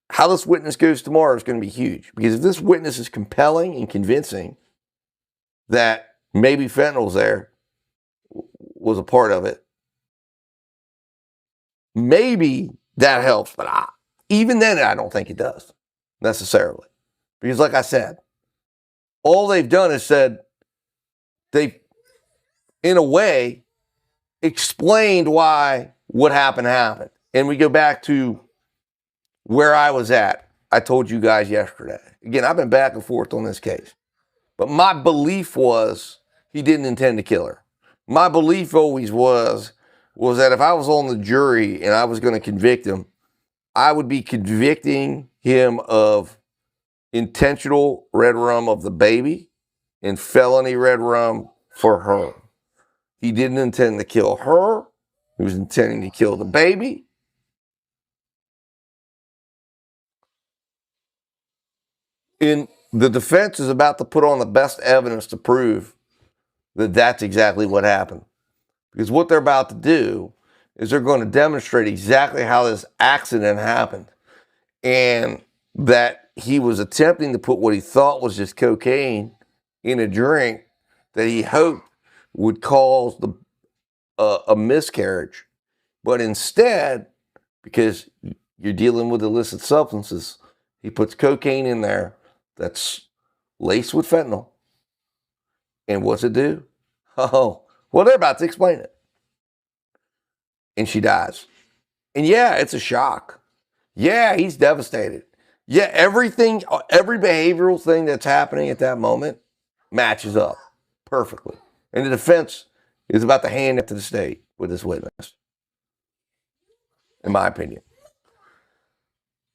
how this witness goes tomorrow is going to be huge. Because if this witness is compelling and convincing that maybe fentanyl's there, was a part of it, maybe that helps. But even then, I don't think it does necessarily. Because like I said, all they've done is said they've, in a way, explained why what happened. And we go back to where I was at. I told you guys yesterday. Again, I've been back and forth on this case. But my belief was he didn't intend to kill her. My belief always was was that if I was on the jury and I was going to convict him, I would be convicting him of intentional red rum of the baby and felony red rum for her. He didn't intend to kill her. He was intending to kill the baby. And the defense is about to put on the best evidence to prove that that's exactly what happened. Because what they're about to do is they're going to demonstrate exactly how this accident happened. And that he was attempting to put what he thought was just cocaine in a drink that he hoped would cause a miscarriage. But instead, because you're dealing with illicit substances, he puts cocaine in there that's laced with fentanyl. And what's it do? Oh, well, they're about to explain it. And she dies. And yeah, it's a shock. Yeah, he's devastated. Yeah, every behavioral thing that's happening at that moment matches up perfectly. And the defense is about to hand it to the state with this witness, in my opinion.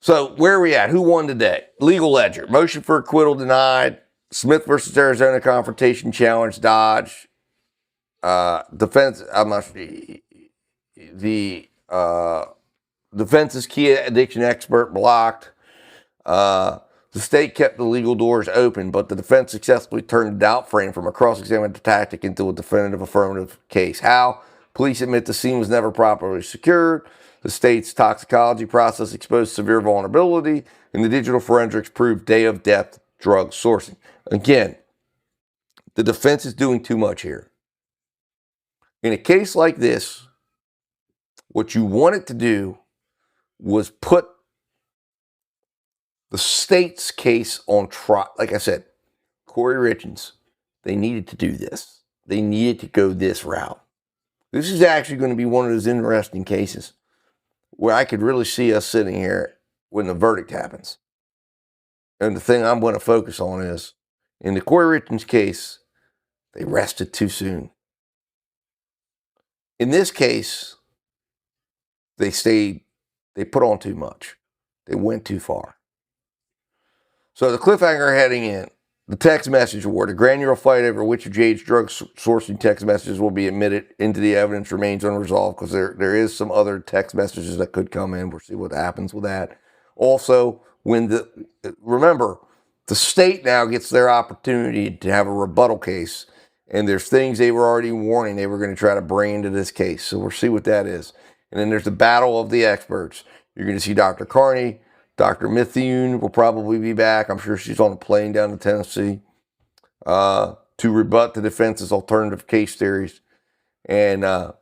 So where are we at? Who won today? Legal ledger. Motion for acquittal denied. Smith versus Arizona confrontation challenge dodged. Defense, I'm not sure. The defense's key addiction expert blocked. The state kept the legal doors open, but the defense successfully turned a doubt frame from a cross-examination tactic into a definitive affirmative case. How? Police admit the scene was never properly secured. The state's toxicology process exposed severe vulnerability, and the digital forensics proved day of death drug sourcing. Again, the defense is doing too much here. In a case like this, what you wanted to do was put the state's case on trial. Like I said, Corey Richards, they needed to do this. They needed to go this route. This is actually going to be one of those interesting cases where I could really see us sitting here when the verdict happens. And the thing I'm going to focus on is, in the Corey Richards case, they rested too soon. In this case, they put on too much. They went too far. So the cliffhanger heading in, the text message war, the granular fight over which of Jade's drug sourcing text messages will be admitted into the evidence remains unresolved, because there is some other text messages that could come in. We'll see what happens with that. Also, remember, the state now gets their opportunity to have a rebuttal case, and there's things they were already warning they were going to try to bring into this case. So we'll see what that is. And then there's the battle of the experts. You're going to see Dr. Carney. Dr. Mithune will probably be back. I'm sure she's on a plane down to Tennessee to rebut the defense's alternative case theories. And, I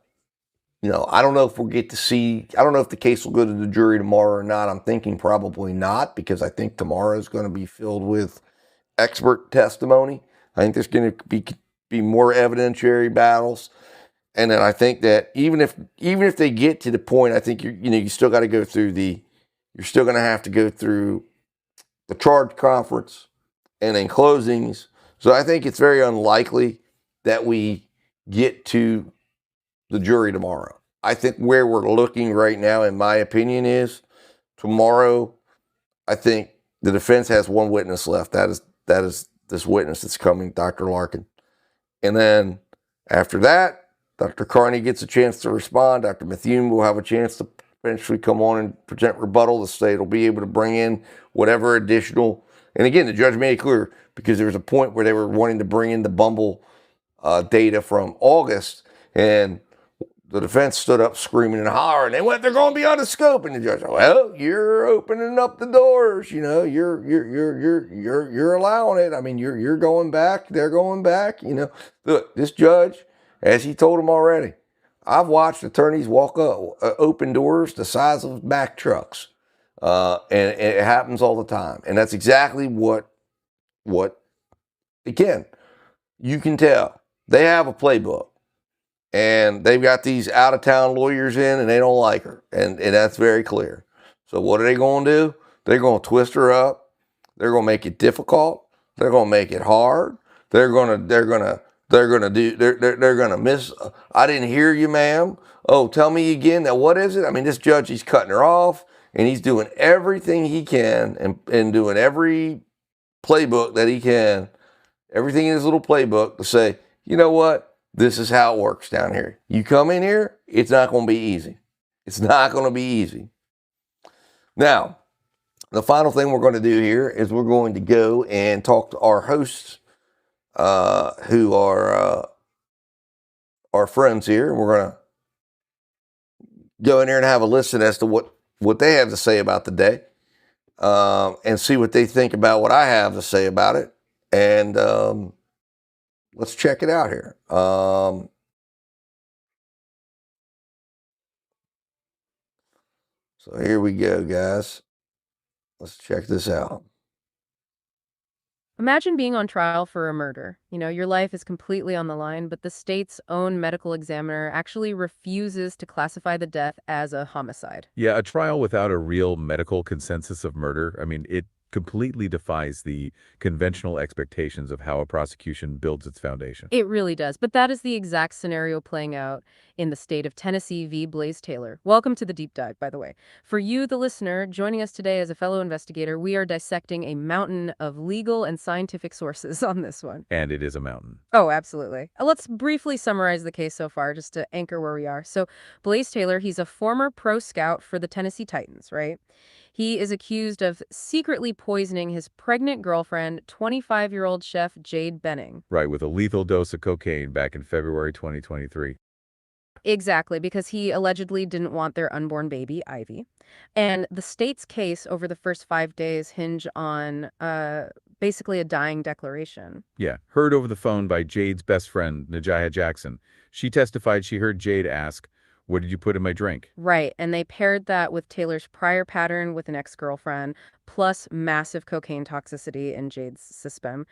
don't know if we'll get to see, I don't know if the case will go to the jury tomorrow or not. I'm thinking probably not, because I think tomorrow is going to be filled with expert testimony. I think there's going to be more evidentiary battles. And then I think that even if they get to the point, I think you still got to go through you're still going to have to go through the charge conference and then closings. So I think it's very unlikely that we get to the jury tomorrow. I think where we're looking right now, in my opinion, is tomorrow. I think the defense has one witness left. That is this witness that's coming, Dr. Larkin. And then after that, Dr. Carney gets a chance to respond. Dr. Mithune will have a chance to eventually come on and present rebuttal. The state will be able to bring in whatever additional. And again, the judge made it clear, because there was a point where they were wanting to bring in the Bumble data from August, and the defense stood up screaming and hollering. They're going beyond the scope, and the judge said, well, you're opening up the doors. You're allowing it. I mean, you're going back. They're going back. Look, this judge, as he told them already, I've watched attorneys walk up, open doors the size of Mack trucks, and it happens all the time. And that's exactly what. Again, you can tell they have a playbook, and they've got these out-of-town lawyers in, and they don't like her, and that's very clear. So what are they going to do? They're going to twist her up. They're going to make it difficult. They're going to make it hard. The they're gonna do. They're gonna miss. I didn't hear you, ma'am. Oh, tell me again. Now, what is it? I mean, this judge, he's cutting her off, and he's doing everything he can, and doing every playbook that he can, everything in his little playbook to say, you know what? This is how it works down here. You come in here, it's not going to be easy. It's not going to be easy. Now, the final thing we're going to do here is we're going to go and talk to our hosts, who are our friends here. We're going to go in there and have a listen as to what they have to say about the day, and see what they think about what I have to say about it. And let's check it out here. So here we go, guys. Let's check this out. Imagine being on trial for a murder. Your life is completely on the line, but the state's own medical examiner actually refuses to classify the death as a homicide. Yeah, a trial without a real medical consensus of murder, I mean, it completely defies the conventional expectations of how a prosecution builds its foundation. It really does. But that is the exact scenario playing out in the state of Tennessee v. Blaise Taylor. Welcome to the deep dive, by the way. For you, the listener, joining us today as a fellow investigator, we are dissecting a mountain of legal and scientific sources on this one. And it is a mountain. Oh, absolutely. Let's briefly summarize the case so far, just to anchor where we are. So, Blaise Taylor, he's a former pro scout for the Tennessee Titans, right? He is accused of secretly poisoning his pregnant girlfriend, 25-year-old chef Jade Benning. Right, with a lethal dose of cocaine back in February 2023. Exactly, because he allegedly didn't want their unborn baby, Ivy. And the state's case over the first 5 days hinge on basically a dying declaration. Yeah, heard over the phone by Jade's best friend, Najaya Jackson. She testified she heard Jade ask, "What did you put in my drink?" Right, and they paired that with Taylor's prior pattern with an ex-girlfriend, plus massive cocaine toxicity in Jade's system.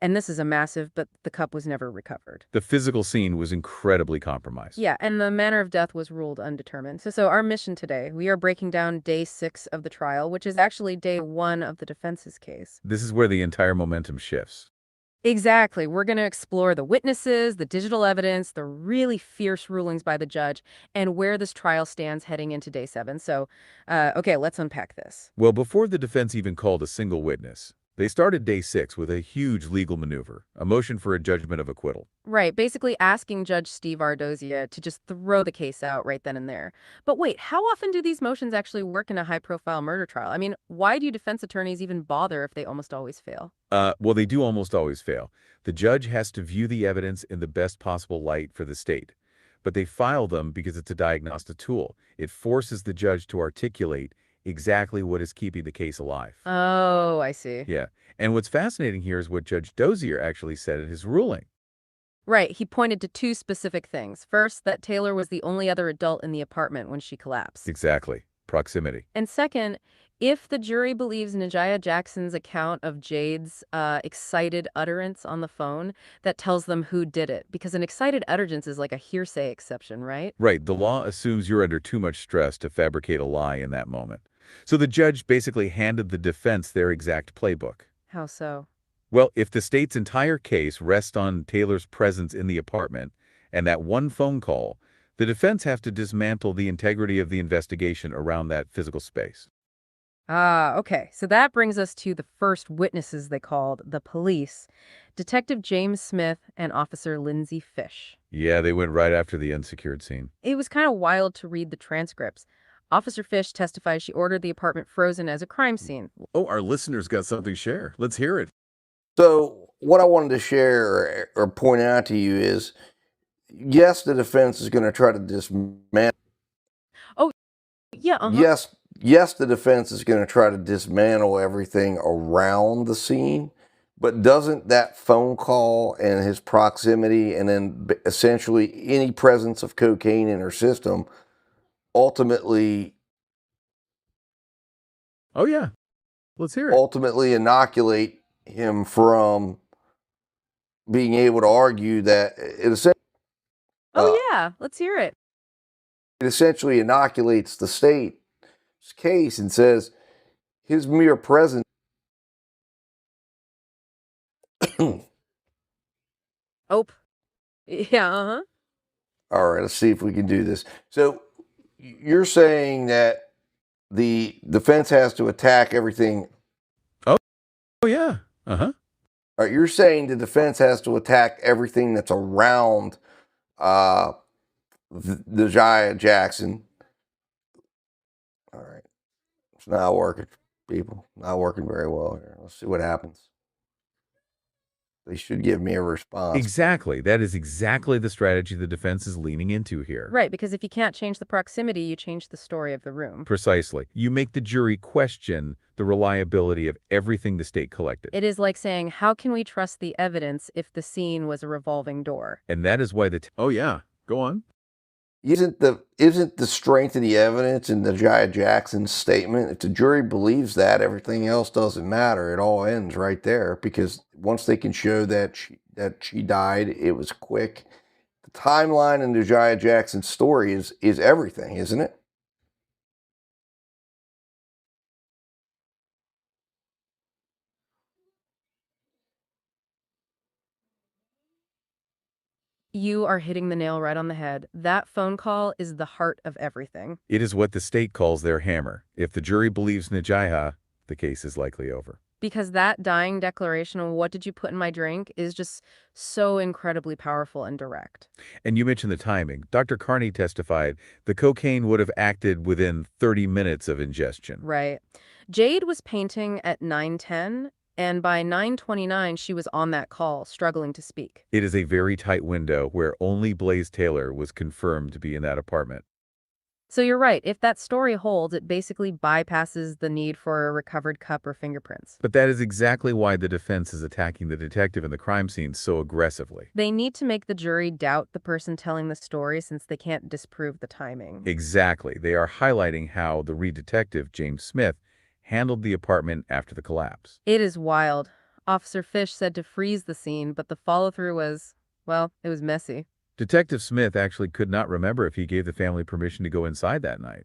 And this is a massive, but the cup was never recovered. The physical scene was incredibly compromised. Yeah, and the manner of death was ruled undetermined. So our mission today, we are breaking down day 6 of the trial, which is actually day 1 of the defense's case. This is where the entire momentum shifts. Exactly. We're going to explore the witnesses, the digital evidence, the really fierce rulings by the judge, and where this trial stands heading into day 7. So, okay, let's unpack this. Well, before the defense even called a single witness, they started day 6 with a huge legal maneuver, a motion for a judgment of acquittal. Right, basically asking Judge Steve Ardozia to just throw the case out right then and there. But wait, how often do these motions actually work in a high-profile murder trial? I mean, why do defense attorneys even bother if they almost always fail? Well, they do almost always fail. The judge has to view the evidence in the best possible light for the state. But they file them because it's a diagnostic tool. It forces the judge to articulate exactly what is keeping the case alive. Oh, I see. Yeah. And what's fascinating here is what Judge Dozier actually said in his ruling. Right, he pointed to 2 specific things. First, that Taylor was the only other adult in the apartment when she collapsed. Exactly. Proximity. And second, if the jury believes Najaya Jackson's account of Jade's excited utterance on the phone, that tells them who did it. Because an excited utterance is like a hearsay exception, right? Right. The law assumes you're under too much stress to fabricate a lie in that moment. So the judge basically handed the defense their exact playbook. How so? Well, if the state's entire case rests on Taylor's presence in the apartment and that one phone call, the defense have to dismantle the integrity of the investigation around that physical space. Ah, okay. So that brings us to the first witnesses they called, the police, Detective James Smith and Officer Lindsay Fish. Yeah, they went right after the unsecured scene. It was kind of wild to read the transcripts. Officer Fish testified she ordered the apartment frozen as a crime scene. Oh, our listeners got something to share. Let's hear it. So what I wanted to share or point out to you is, yes, the defense is going to try to dismantle. Oh, yeah, Yes, the defense is going to try to dismantle everything around the scene, but doesn't that phone call and his proximity and then essentially any presence of cocaine in her system ultimately Oh, yeah. Let's hear it. ultimately inoculate him from being able to argue that yeah, let's hear it. it essentially inoculates the state's case and says his mere presence Oh, Yeah, uh-huh. All right, let's see if we can do this. So you're saying that the defense has to attack everything. Oh, yeah. Uh-huh. All right, you're saying the defense has to attack everything that's around uh, the Jaya Jackson. All right, it's not working, people. Not working very well here. Let's see what happens. They should give me a response. Exactly. That is exactly the strategy the defense is leaning into here. Right, because if you can't change the proximity, you change the story of the room. Precisely. You make the jury question the reliability of everything the state collected. It is like saying, how can we trust the evidence if the scene was a revolving door? And that is why oh, yeah. Go on. Isn't the strength of the evidence in the Jaya Jackson statement? If the jury believes that, everything else doesn't matter. It all ends right there, because once they can show that she died, it was quick. The timeline in the Jaya Jackson story is everything, isn't it? You are hitting the nail right on the head. That phone call is the heart of everything. It is what the state calls their hammer. If the jury believes Najiha, the case is likely over. Because that dying declaration of what did you put in my drink is just so incredibly powerful and direct. And you mentioned the timing. Dr. Carney testified the cocaine would have acted within 30 minutes of ingestion. Right. Jade was painting at 9:10, and by 9:29 she was on that call, struggling to speak. It is a very tight window where only Blaise Taylor was confirmed to be in that apartment. So you're right. If that story holds, it basically bypasses the need for a recovered cup or fingerprints. But that is exactly why the defense is attacking the detective in the crime scene so aggressively. They need to make the jury doubt the person telling the story since they can't disprove the timing. Exactly. They are highlighting how the lead detective, James Smith, handled the apartment after the collapse. It is wild. Officer Fish said to freeze the scene, but the follow-through was, well, it was messy. Detective Smith actually could not remember if he gave the family permission to go inside that night.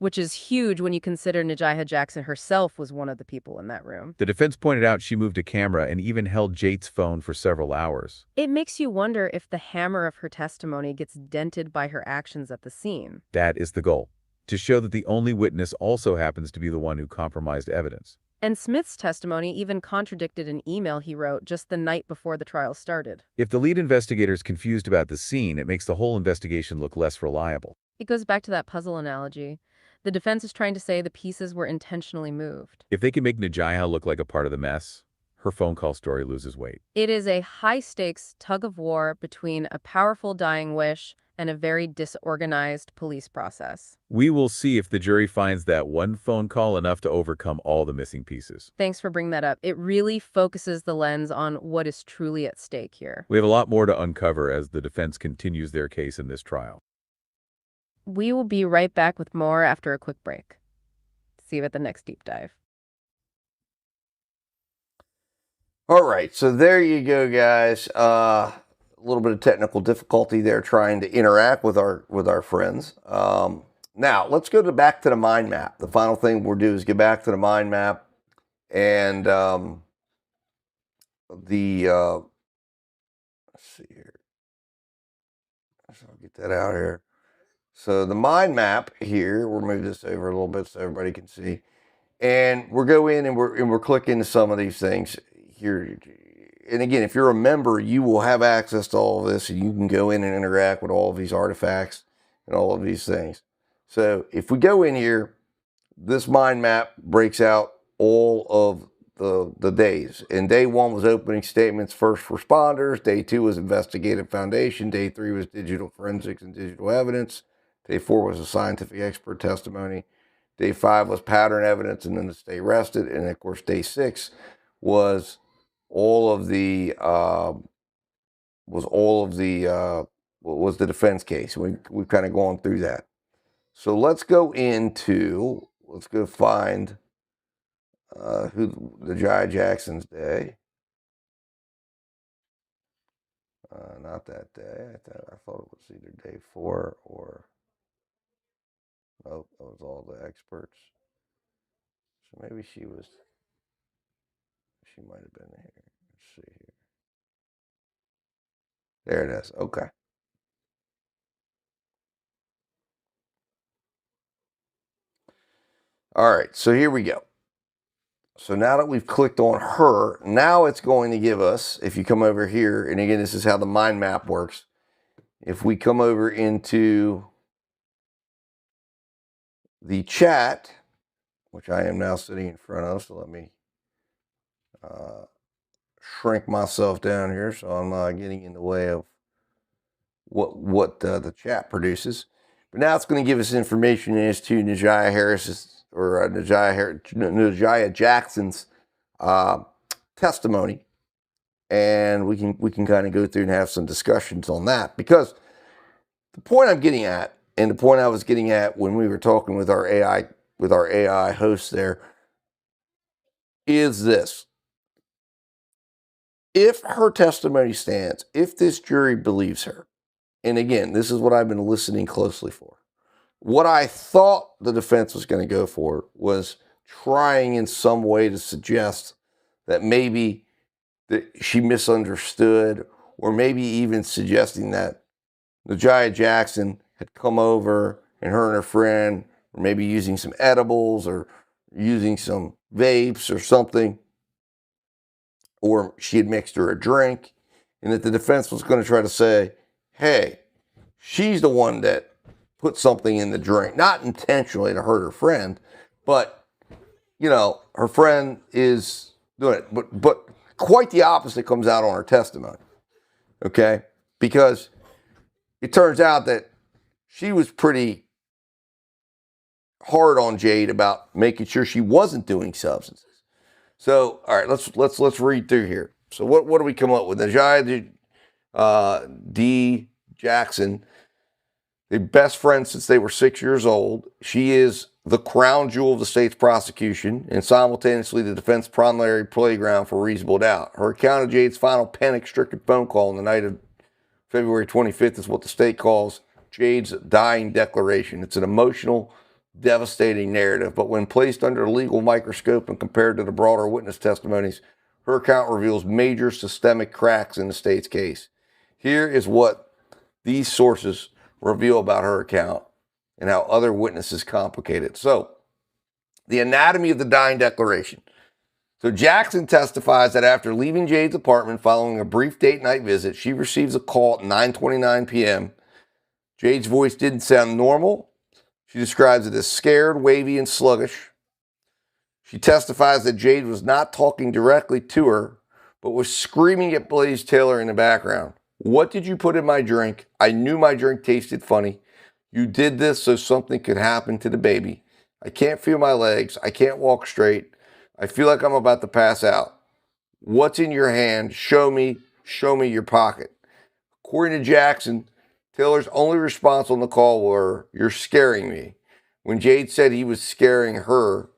Which is huge when you consider Najiha Jackson herself was one of the people in that room. The defense pointed out she moved a camera and even held Jade's phone for several hours. It makes you wonder if the hammer of her testimony gets dented by her actions at the scene. That is the goal, to show that the only witness also happens to be the one who compromised evidence. And Smith's testimony even contradicted an email he wrote just the night before the trial started. If the lead investigator is confused about the scene, it makes the whole investigation look less reliable. It goes back to that puzzle analogy. The defense is trying to say the pieces were intentionally moved. If they can make Najiha look like a part of the mess, her phone call story loses weight. It is a high-stakes tug-of-war between a powerful dying wish and a very disorganized police process. We will see if the jury finds that one phone call enough to overcome all the missing pieces. Thanks for bringing that up. It really focuses the lens on what is truly at stake here. We have a lot more to uncover as the defense continues their case in this trial. We will be right back with more after a quick break. See you at the next deep dive. All right, so there you go, guys. A little bit of technical difficulty there trying to interact with our friends. Now let's go back to the mind map. The final thing we'll do is get back to the mind map, and let's see here. So I'll get that out here. So the mind map here, we'll move this over a little bit so everybody can see, and we'll go in and we're clicking some of these things here. And again, if you're a member, you will have access to all of this, and you can go in and interact with all of these artifacts and all of these things. So if we go in here, this mind map breaks out all of the days. And day 1 was opening statements, first responders. Day 2 was investigative foundation. Day 3 was digital forensics and digital evidence. Day 4 was a scientific expert testimony. Day 5 was pattern evidence, and then the state rested. And of course, day 6 was all of the was the defense case. We've kind of gone through that. So let's go find who the Jai Jackson's day. Not that day. I thought it was either day 4 or nope, that was all the experts. So maybe she might have been here. Let's see here. There it is. Okay. All right, so here we go. So now that we've clicked on her, now it's going to give us, if you come over here, and again, this is how the mind map works. If we come over into the chat, which I am now sitting in front of, so let me shrink myself down here so I'm not getting in the way of what the chat produces. But now it's going to give us information as to Najah Harris's or Najah Jackson's testimony, and we can kind of go through and have some discussions on that, because the point I'm getting at, and the point I was getting at when we were talking with our AI host there, is this: if her testimony stands, if this jury believes her, and again, this is what I've been listening closely for. What I thought the defense was going to go for was trying in some way to suggest that maybe that she misunderstood, or maybe even suggesting that Najah Jackson had come over and her and her friend were maybe using some edibles or using some vapes or something, or she had mixed her a drink, and that the defense was going to try to say, hey, she's the one that put something in the drink, not intentionally to hurt her friend, but, you know, her friend is doing it. But quite the opposite comes out on her testimony, okay? Because it turns out that she was pretty hard on Jade about making sure she wasn't doing substances. So, all right, let's read through here. So what do we come up with? Najah D. Jackson, they're best friends since they were 6 years old. She is the crown jewel of the state's prosecution and simultaneously the defense primary playground for reasonable doubt. Her account of Jade's final panic-stricken phone call on the night of February 25th is what the state calls Jade's dying declaration. It's an emotional, devastating narrative, but when placed under a legal microscope and compared to the broader witness testimonies, her account reveals major systemic cracks in the state's case. Here is what these sources reveal about her account and how other witnesses complicate it. So, the anatomy of the dying declaration. So Jackson testifies that after leaving Jade's apartment following a brief date night visit, she receives a call at 9:29 p.m. Jade's voice didn't sound normal. She describes it as scared, wavy, and sluggish. She testifies that Jade was not talking directly to her, but was screaming at Blaise Taylor in the background. What did you put in my drink? I knew my drink tasted funny. You did this so something could happen to the baby. I can't feel my legs. I can't walk straight. I feel like I'm about to pass out. What's in your hand? Show me your pocket. According to Jackson, Taylor's only response on the call were, you're scaring me. When Jade said he was scaring her,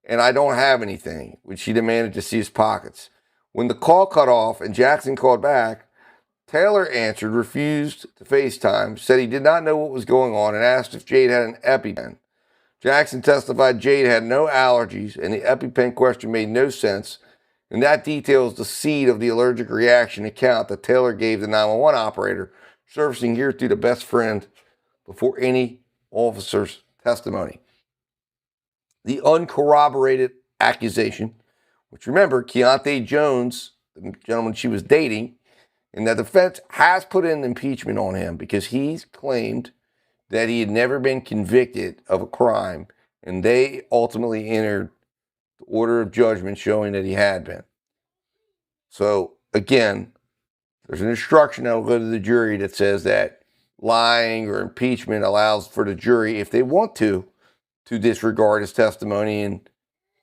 and I don't have anything, when she demanded to see his pockets. When the call cut off and Jackson called back, Taylor answered, refused to FaceTime, said he did not know what was going on, and asked if Jade had an EpiPen. Jackson testified Jade had no allergies, and the EpiPen question made no sense, and that details the seed of the allergic reaction account that Taylor gave the 911 operator, surfacing here through the best friend before any officer's testimony. The uncorroborated accusation, which remember, Keontae Jones, the gentleman she was dating, and the defense has put in impeachment on him because he's claimed that he had never been convicted of a crime, and they ultimately entered the order of judgment showing that he had been. So, again, there's an instruction that will go to the jury that says that lying or impeachment allows for the jury, if they want to disregard his testimony and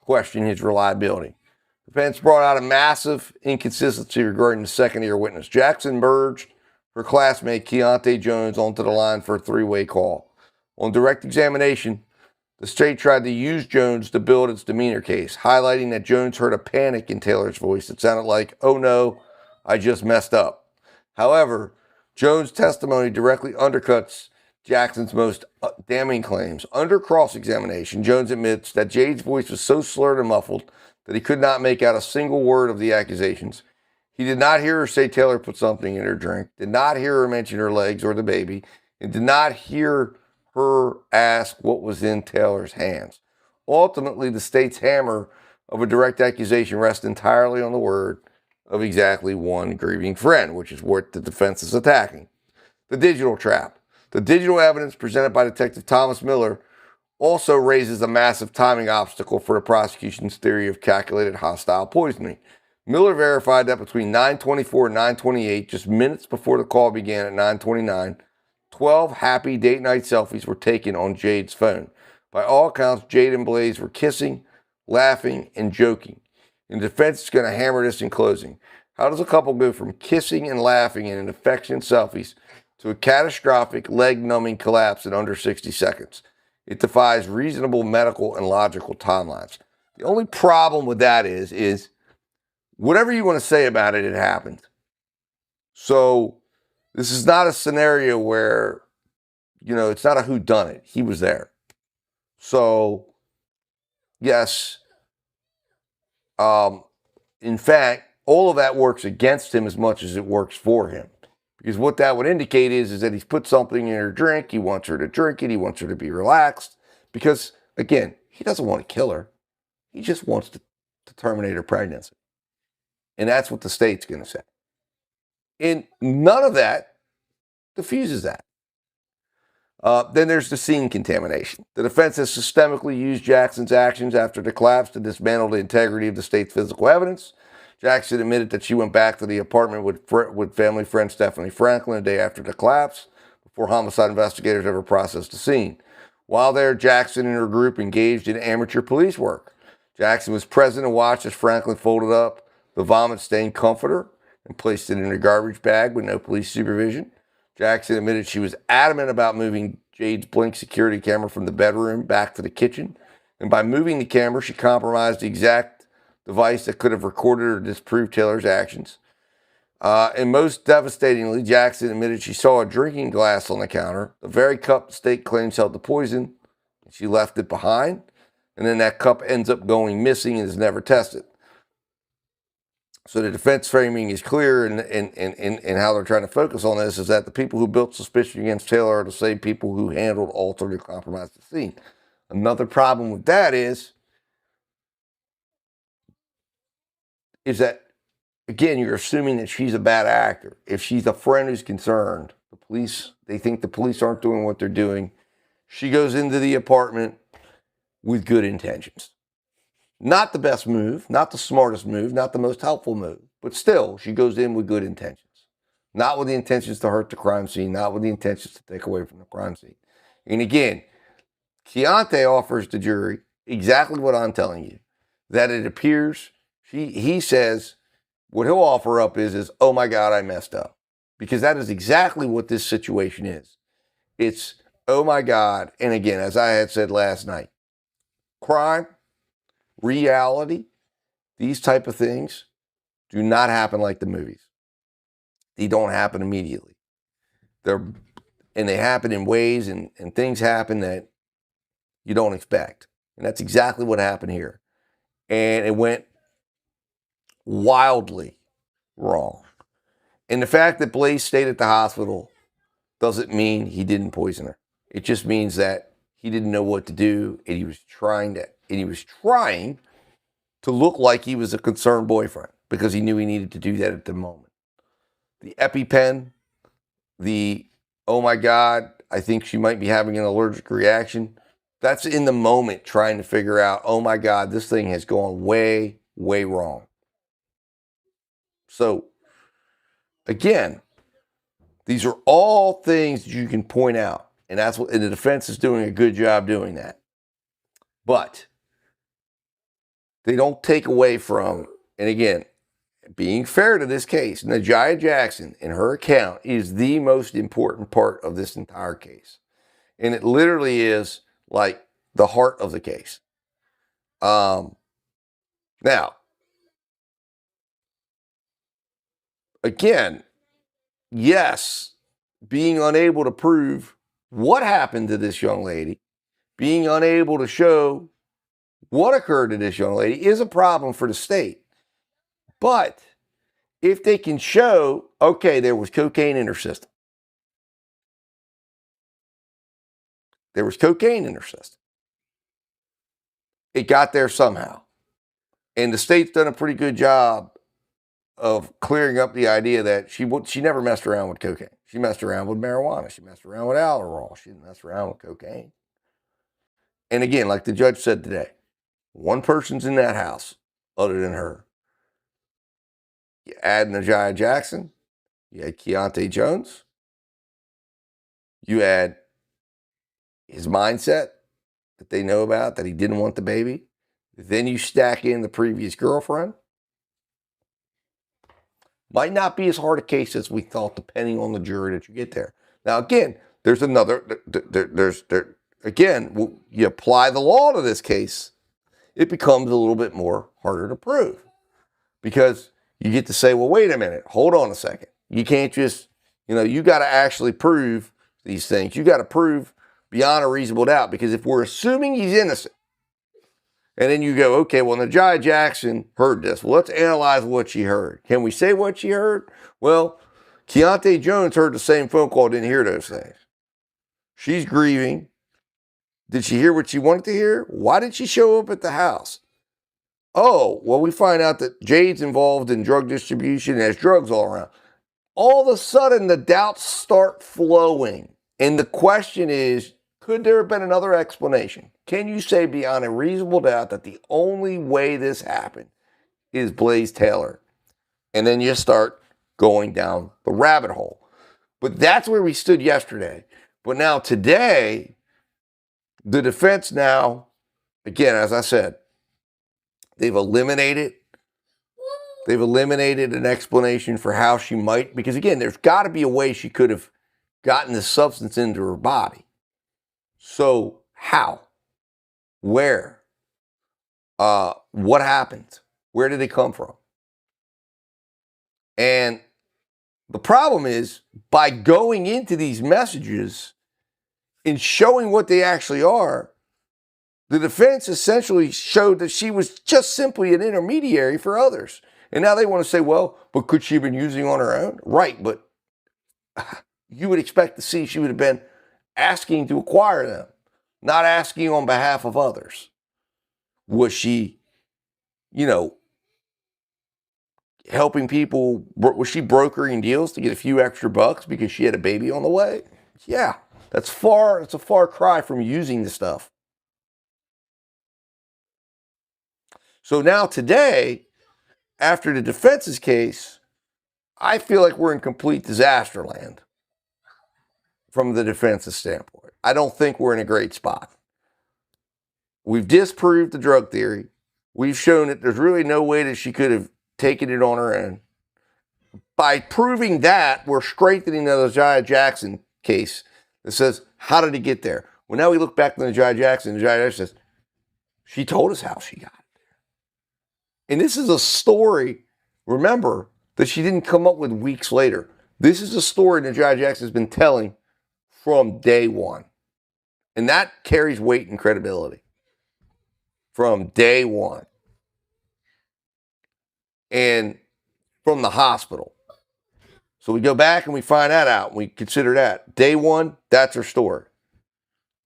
question his reliability. The defense brought out a massive inconsistency regarding the second-year witness. Jackson merged her classmate Keontae Jones onto the line for a three-way call. On direct examination, the state tried to use Jones to build its demeanor case, highlighting that Jones heard a panic in Taylor's voice that sounded like, oh no, I just messed up. However, Jones' testimony directly undercuts Jackson's most damning claims. Under cross-examination, Jones admits that Jade's voice was so slurred and muffled that he could not make out a single word of the accusations. He did not hear her say Taylor put something in her drink, did not hear her mention her legs or the baby, and did not hear her ask what was in Taylor's hands. Ultimately, the state's hammer of a direct accusation rests entirely on the word of exactly one grieving friend, which is what the defense is attacking. The digital trap. The digital evidence presented by Detective Thomas Miller also raises a massive timing obstacle for the prosecution's theory of calculated hostile poisoning. Miller verified that between 9:24 and 9:28, just minutes before the call began at 9:29, 12 happy date night selfies were taken on Jade's phone. By all accounts, Jade and Blaise were kissing, laughing, and joking. And the defense is going to hammer this in closing. How does a couple go from kissing and laughing in an affectionate selfies to a catastrophic leg-numbing collapse in under 60 seconds? It defies reasonable medical and logical timelines. The only problem with that is whatever you want to say about it, it happened. So this is not a scenario where, it's not a whodunit. He was there. So, yes, in fact, all of that works against him as much as it works for him. Because what that would indicate is that he's put something in her drink. He wants her to drink it. He wants her to be relaxed. Because, again, he doesn't want to kill her. He just wants to terminate her pregnancy. And that's what the state's going to say. And none of that diffuses that. Then there's the scene contamination. The defense has systemically used Jackson's actions after the collapse to dismantle the integrity of the state's physical evidence. Jackson admitted that she went back to the apartment with family friend Stephanie Franklin the day after the collapse, before homicide investigators ever processed the scene. While there, Jackson and her group engaged in amateur police work. Jackson was present and watched as Franklin folded up the vomit-stained comforter and placed it in a garbage bag with no police supervision. Jackson admitted she was adamant about moving Jade's Blink security camera from the bedroom back to the kitchen. And by moving the camera, she compromised the exact device that could have recorded or disproved Taylor's actions. And most devastatingly, Jackson admitted she saw a drinking glass on the counter, the very cup the state claims held the poison, and she left it behind. And then that cup ends up going missing and is never tested. So the defense framing is clear, and how they're trying to focus on this is that the people who built suspicion against Taylor are the same people who handled, altered, and compromised the scene. Another problem with that is that, again, you're assuming that she's a bad actor. If she's a friend who's concerned, they think the police aren't doing what they're doing. She goes into the apartment with good intentions. Not the best move, not the smartest move, not the most helpful move, but still, she goes in with good intentions. Not with the intentions to hurt the crime scene, not with the intentions to take away from the crime scene. And again, Keontae offers the jury exactly what I'm telling you, that it appears, he says, what he'll offer up is, oh my God, I messed up. Because that is exactly what this situation is. It's, oh my God, and again, as I had said last night, crime, reality, these type of things do not happen like the movies. They don't happen immediately. They happen in ways and things happen that you don't expect. And that's exactly what happened here. And it went wildly wrong. And the fact that Blaise stayed at the hospital doesn't mean he didn't poison her. It just means that he didn't know what to do, and he was trying to look like he was a concerned boyfriend because he knew he needed to do that at the moment. The EpiPen, oh my God, I think she might be having an allergic reaction. That's in the moment trying to figure out, oh my God, this thing has gone way, way wrong. So, again, these are all things that you can point out. And that's what, and the defense is doing a good job doing that. But they don't take away from, and again, being fair to this case, Najaya Jackson and her account is the most important part of this entire case. And it literally is like the heart of the case. Now, again, yes, being unable to prove what happened to this young lady, being unable to show what occurred to this young lady is a problem for the state. But if they can show, okay, there was cocaine in her system. There was cocaine in her system. It got there somehow. And the state's done a pretty good job of clearing up the idea that she never messed around with cocaine. She messed around with marijuana. She messed around with Adderall. She didn't mess around with cocaine. And again, like the judge said today, one person's in that house other than her. You add Najah Jackson, you add Keontae Jones, you add his mindset that they know about, that he didn't want the baby. Then you stack in the previous girlfriend. Might not be as hard a case as we thought, depending on the jury that you get there. Now, again, there's another, again, you apply the law to this case, it becomes a little bit more harder to prove. Because you get to say, well, wait a minute, hold on a second. You can't just, you got to actually prove these things. You got to prove beyond a reasonable doubt. Because if we're assuming he's innocent, and then you go, okay, well, Najah Jackson heard this. Well, let's analyze what she heard. Can we say what she heard? Well, Keontae Jones heard the same phone call, didn't hear those things. She's grieving. Did she hear what she wanted to hear? Why did she show up at the house? Oh, well, we find out that Jade's involved in drug distribution and has drugs all around. All of a sudden, the doubts start flowing. And the question is, could there have been another explanation? Can you say beyond a reasonable doubt that the only way this happened is Blaise Taylor? And then you start going down the rabbit hole. But that's where we stood yesterday. But now today, the defense now, again, as I said, they've eliminated an explanation for how she might, because again, there's got to be a way she could have gotten this substance into her body. So how? Where? What happened? Where did it come from? And the problem is, by going into these messages and showing what they actually are, the defense essentially showed that she was just simply an intermediary for others. And now they want to say, well, but could she have been using on her own? Right, but you would expect to see she would have been asking to acquire them, not asking on behalf of others. Was she, helping people? Was she brokering deals to get a few extra bucks because she had a baby on the way? Yeah, it's a far cry from using the stuff. So now today, after the defense's case, I feel like we're in complete disaster land from the defense's standpoint. I don't think we're in a great spot. We've disproved the drug theory. We've shown that there's really no way that she could have taken it on her own. By proving that, we're strengthening the Najah Jackson case that says, how did it get there? Well, now we look back to Najah Jackson. Najah Jackson says, she told us how she got it there. And this is a story, remember, that she didn't come up with weeks later. This is a story Najah Jackson has been telling from day one. And that carries weight and credibility. From day one. And from the hospital. So we go back and we find that out. We consider that. Day one, that's her story.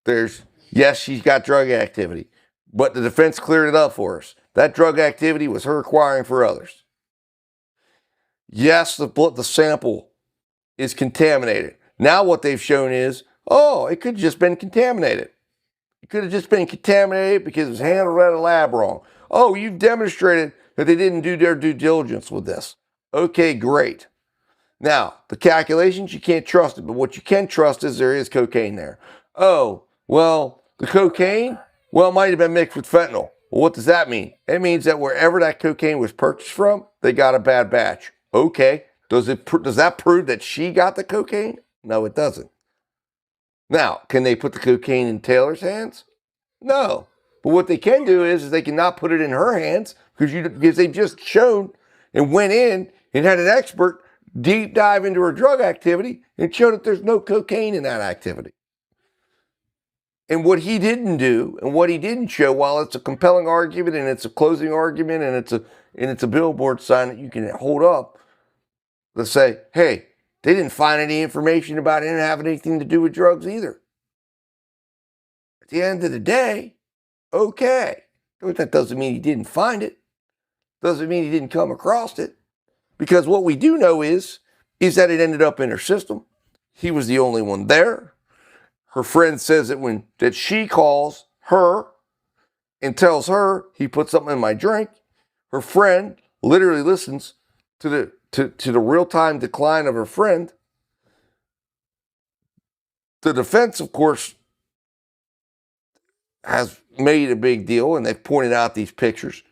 Yes, she's got drug activity. But the defense cleared it up for us. That drug activity was her acquiring for others. Yes, the sample is contaminated. Now what they've shown is, it could have just been contaminated. It could have just been contaminated because it was handled at a lab wrong. Oh, you've demonstrated that they didn't do their due diligence with this. Okay, great. Now, the calculations, you can't trust it, but what you can trust is there is cocaine there. Oh, well, the cocaine, it might have been mixed with fentanyl. Well, what does that mean? It means that wherever that cocaine was purchased from, they got a bad batch. Okay, does that prove that she got the cocaine? No, it doesn't. Now, can they put the cocaine in Taylor's hands? No. But what they can do is they cannot put it in her hands because they just shown and went in and had an expert deep dive into her drug activity and show that there's no cocaine in that activity. And what he didn't do and what he didn't show, while it's a compelling argument and it's a closing argument and it's a billboard sign that you can hold up, Let's say, hey, they didn't find any information about him having anything to do with drugs either. At the end of the day, okay. But that doesn't mean he didn't find it. Doesn't mean he didn't come across it. Because what we do know is that it ended up in her system. He was the only one there. Her friend says that she calls her and tells her he put something in my drink. Her friend literally listens to the real-time decline of her friend. The defense, of course, has made a big deal, and they've pointed out these pictures.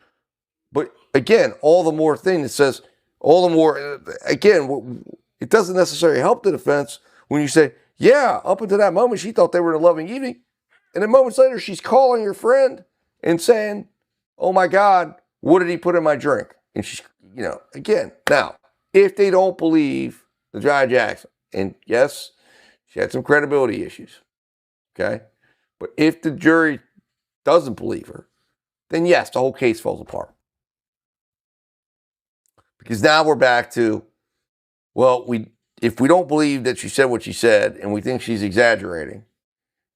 But again, all the more thing that says, all the more, again, it doesn't necessarily help the defense when you say, yeah, up until that moment, she thought they were in a loving evening. And then moments later, she's calling her friend and saying, oh my God, what did he put in my drink? And she's, again, now, if they don't believe the Jai Jackson, and yes, she had some credibility issues, okay? But if the jury doesn't believe her, then yes, the whole case falls apart. Because now we're back to, well, if we don't believe that she said what she said and we think she's exaggerating,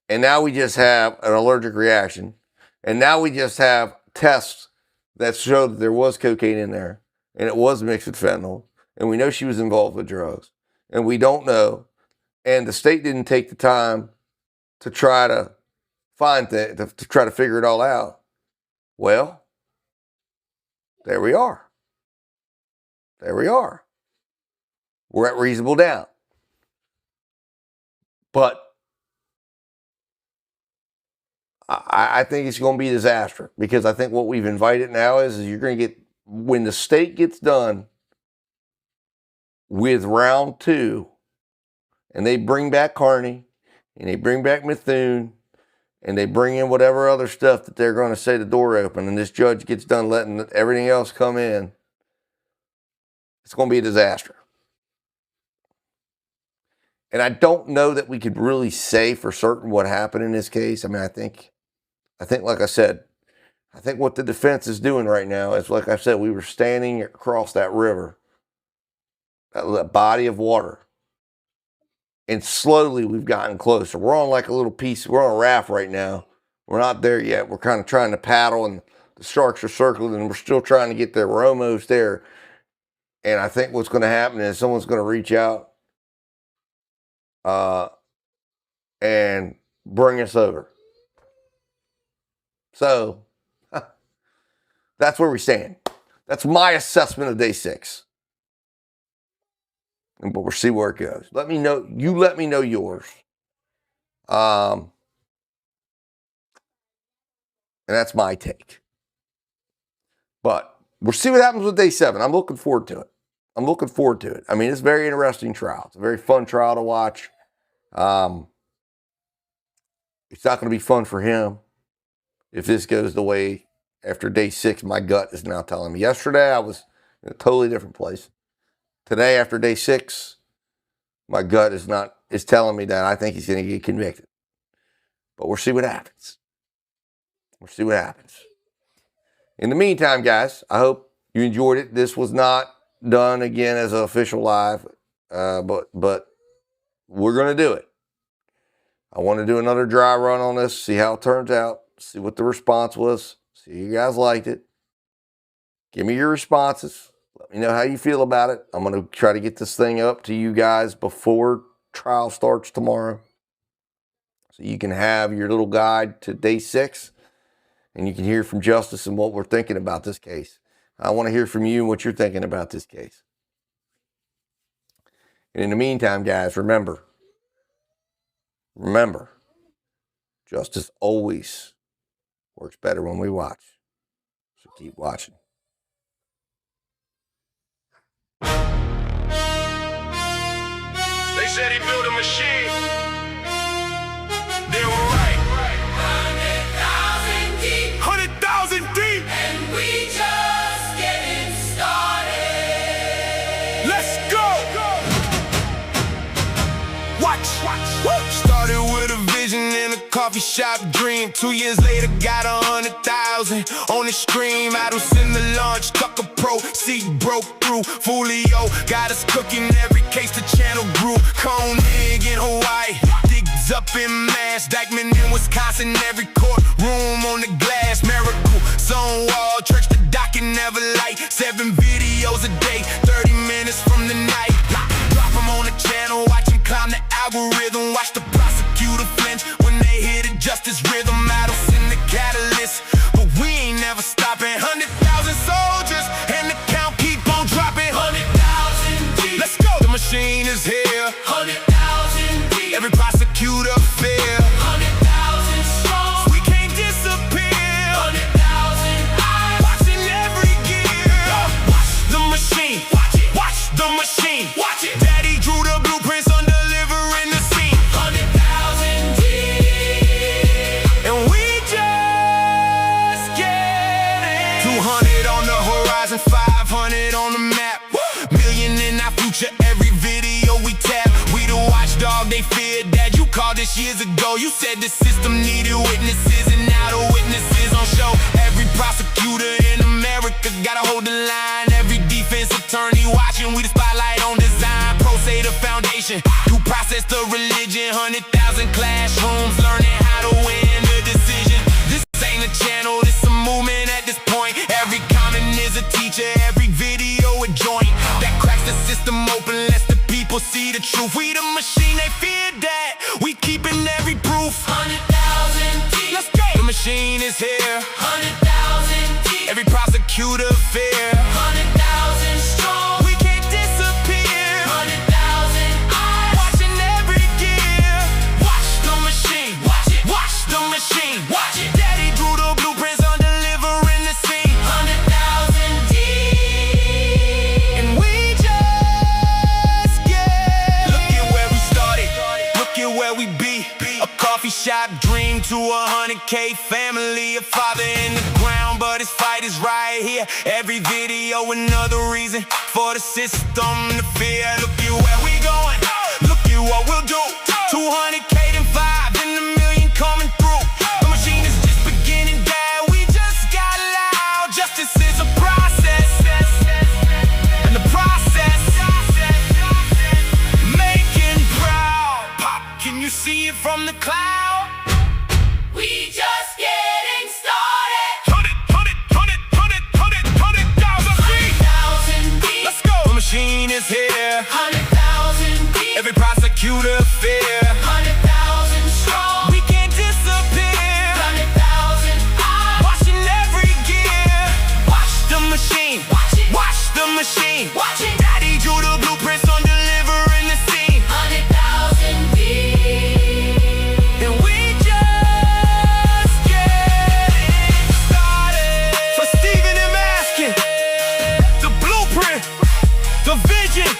and now we just have an allergic reaction, and now we just have tests that show that there was cocaine in there, and it was mixed with fentanyl, and we know she was involved with drugs, and we don't know, and the state didn't take the time to try to to try to figure it all out. Well, there we are. There we are. We're at reasonable doubt. But I think it's going to be disastrous, because I think what we've invited now is you're going to get, when the state gets done with round 2, and they bring back Carney, and they bring back Methune, and they bring in whatever other stuff that they're going to say the door open, and this judge gets done letting everything else come in, it's going to be a disaster. And I don't know that we could really say for certain what happened in this case. I mean, I think, like I said, I think what the defense is doing right now is, like I said, we were standing across that river, that body of water, and slowly we've gotten closer. We're on like a little piece, we're on a raft right now. We're not there yet. We're kind of trying to paddle, and the sharks are circling, and we're still trying to get there. We're almost there. And I think what's going to happen is someone's going to reach out and bring us over. So that's where we stand. That's my assessment of day 6. But we'll see where it goes. Let me know. You let me know yours. And that's my take. But we'll see what happens with day 7. I'm looking forward to it. I mean, it's a very interesting trial. It's a very fun trial to watch. It's not going to be fun for him if this goes the way after day 6 my gut is now telling me. Yesterday, I was in a totally different place. Today, after day 6, my gut is telling me that I think he's going to get convicted. But we'll see what happens. In the meantime, guys, I hope you enjoyed it. This was not done again as an official live, but we're going to do it. I want to do another dry run on this, see how it turns out, see what the response was, see if you guys liked it. Give me your responses. Let me know how you feel about it. I'm going to try to get this thing up to you guys before trial starts tomorrow, so you can have your little guide to day 6, and you can hear from Justice and what we're thinking about this case. I want to hear from you and what you're thinking about this case. And in the meantime, guys, remember, justice always works better when we watch. So keep watching. They said he built a machine. They were right. 100,000 deep. 100,000 deep. And we just getting started. Let's go. Watch. Woo. Started with a vision in a coffin. coffee shop dream. 2 years later, got 100,000 on the stream. Idols in the lunch, Tucker Pro, seat broke through. Folio got us cooking every case, the channel grew. Koenig in Hawaii, digs up in Mass. Dykeman in Wisconsin, every courtroom on the glass. Miracle, Stonewall, church the docket never light. 7 videos a day, 30 minutes from the night. Drop them on the channel, watch them climb the algorithm. Watch the prosecutor flinch when they hit a justice rhythm. Idols in the catalyst, but we ain't never stopping. 100,000 soldiers, and the count keep on dropping. 100,000 deep. Let's go. The machine is here. 100,000 deep. Every prosecutor fear. 100,000 strong. We can't disappear. 100,000 eyes watching every gear. Watch the machine. Watch it. Watch the machine. Watch it. Daddy drew the blueprints on delivering the scene. 100,000 deep. And we just getting 200 on the horizon, 500 on the map. Million in our future, every video we tap. We the watchdog, they feared that. You called this years ago. You said the system needed witnesses, and now the witnesses on show. Every prosecutor in America gotta hold the line. Every defense attorney watching, we the spotlight on design. Pro say the foundation, who process the religion. 100,000 classrooms learning how to win the decision. This ain't a channel, this a movement at this point. Every comment is a teacher, every video a joint that cracks the system open, lets the people see the truth. We the machine, they fear that. We keeping every proof. 100,000 deep. Let's go. The machine is here. 100,000 deep. Every prosecutor fear. 100,000 strong. We can't disappear. 100,000 eyes watching every gear. Watch the machine. Watch it. Watch the machine. Watch it. Daddy drew the blueprints on delivering the scene. 100,000 deep. And we just get. Look at where we started. Look at where we be. A coffee shop dream to 100K family. A father in the ground, but his fight is right here. Every video another reason for the system to fear. Look at where we going. Look at what we'll do. 200K then 5, then a million coming through. The machine is just beginning, Dad. We just got loud. Justice is a process, and the process making proud. Pop, can you see it from the cloud? We just getting started. 100,000 deep. Let's go. The machine is here. 100,000 deep. Every prosecutor fear. 100,000 strong. We can't disappear. 100,000 eyes watching every gear. Watch the machine. Watch it. Watch the machine. Watch it. Daddy drew the blueprints on delivering the scene. 100,000 deep. And we just getting started. So Stephen and Maskin, the blueprint, the vision.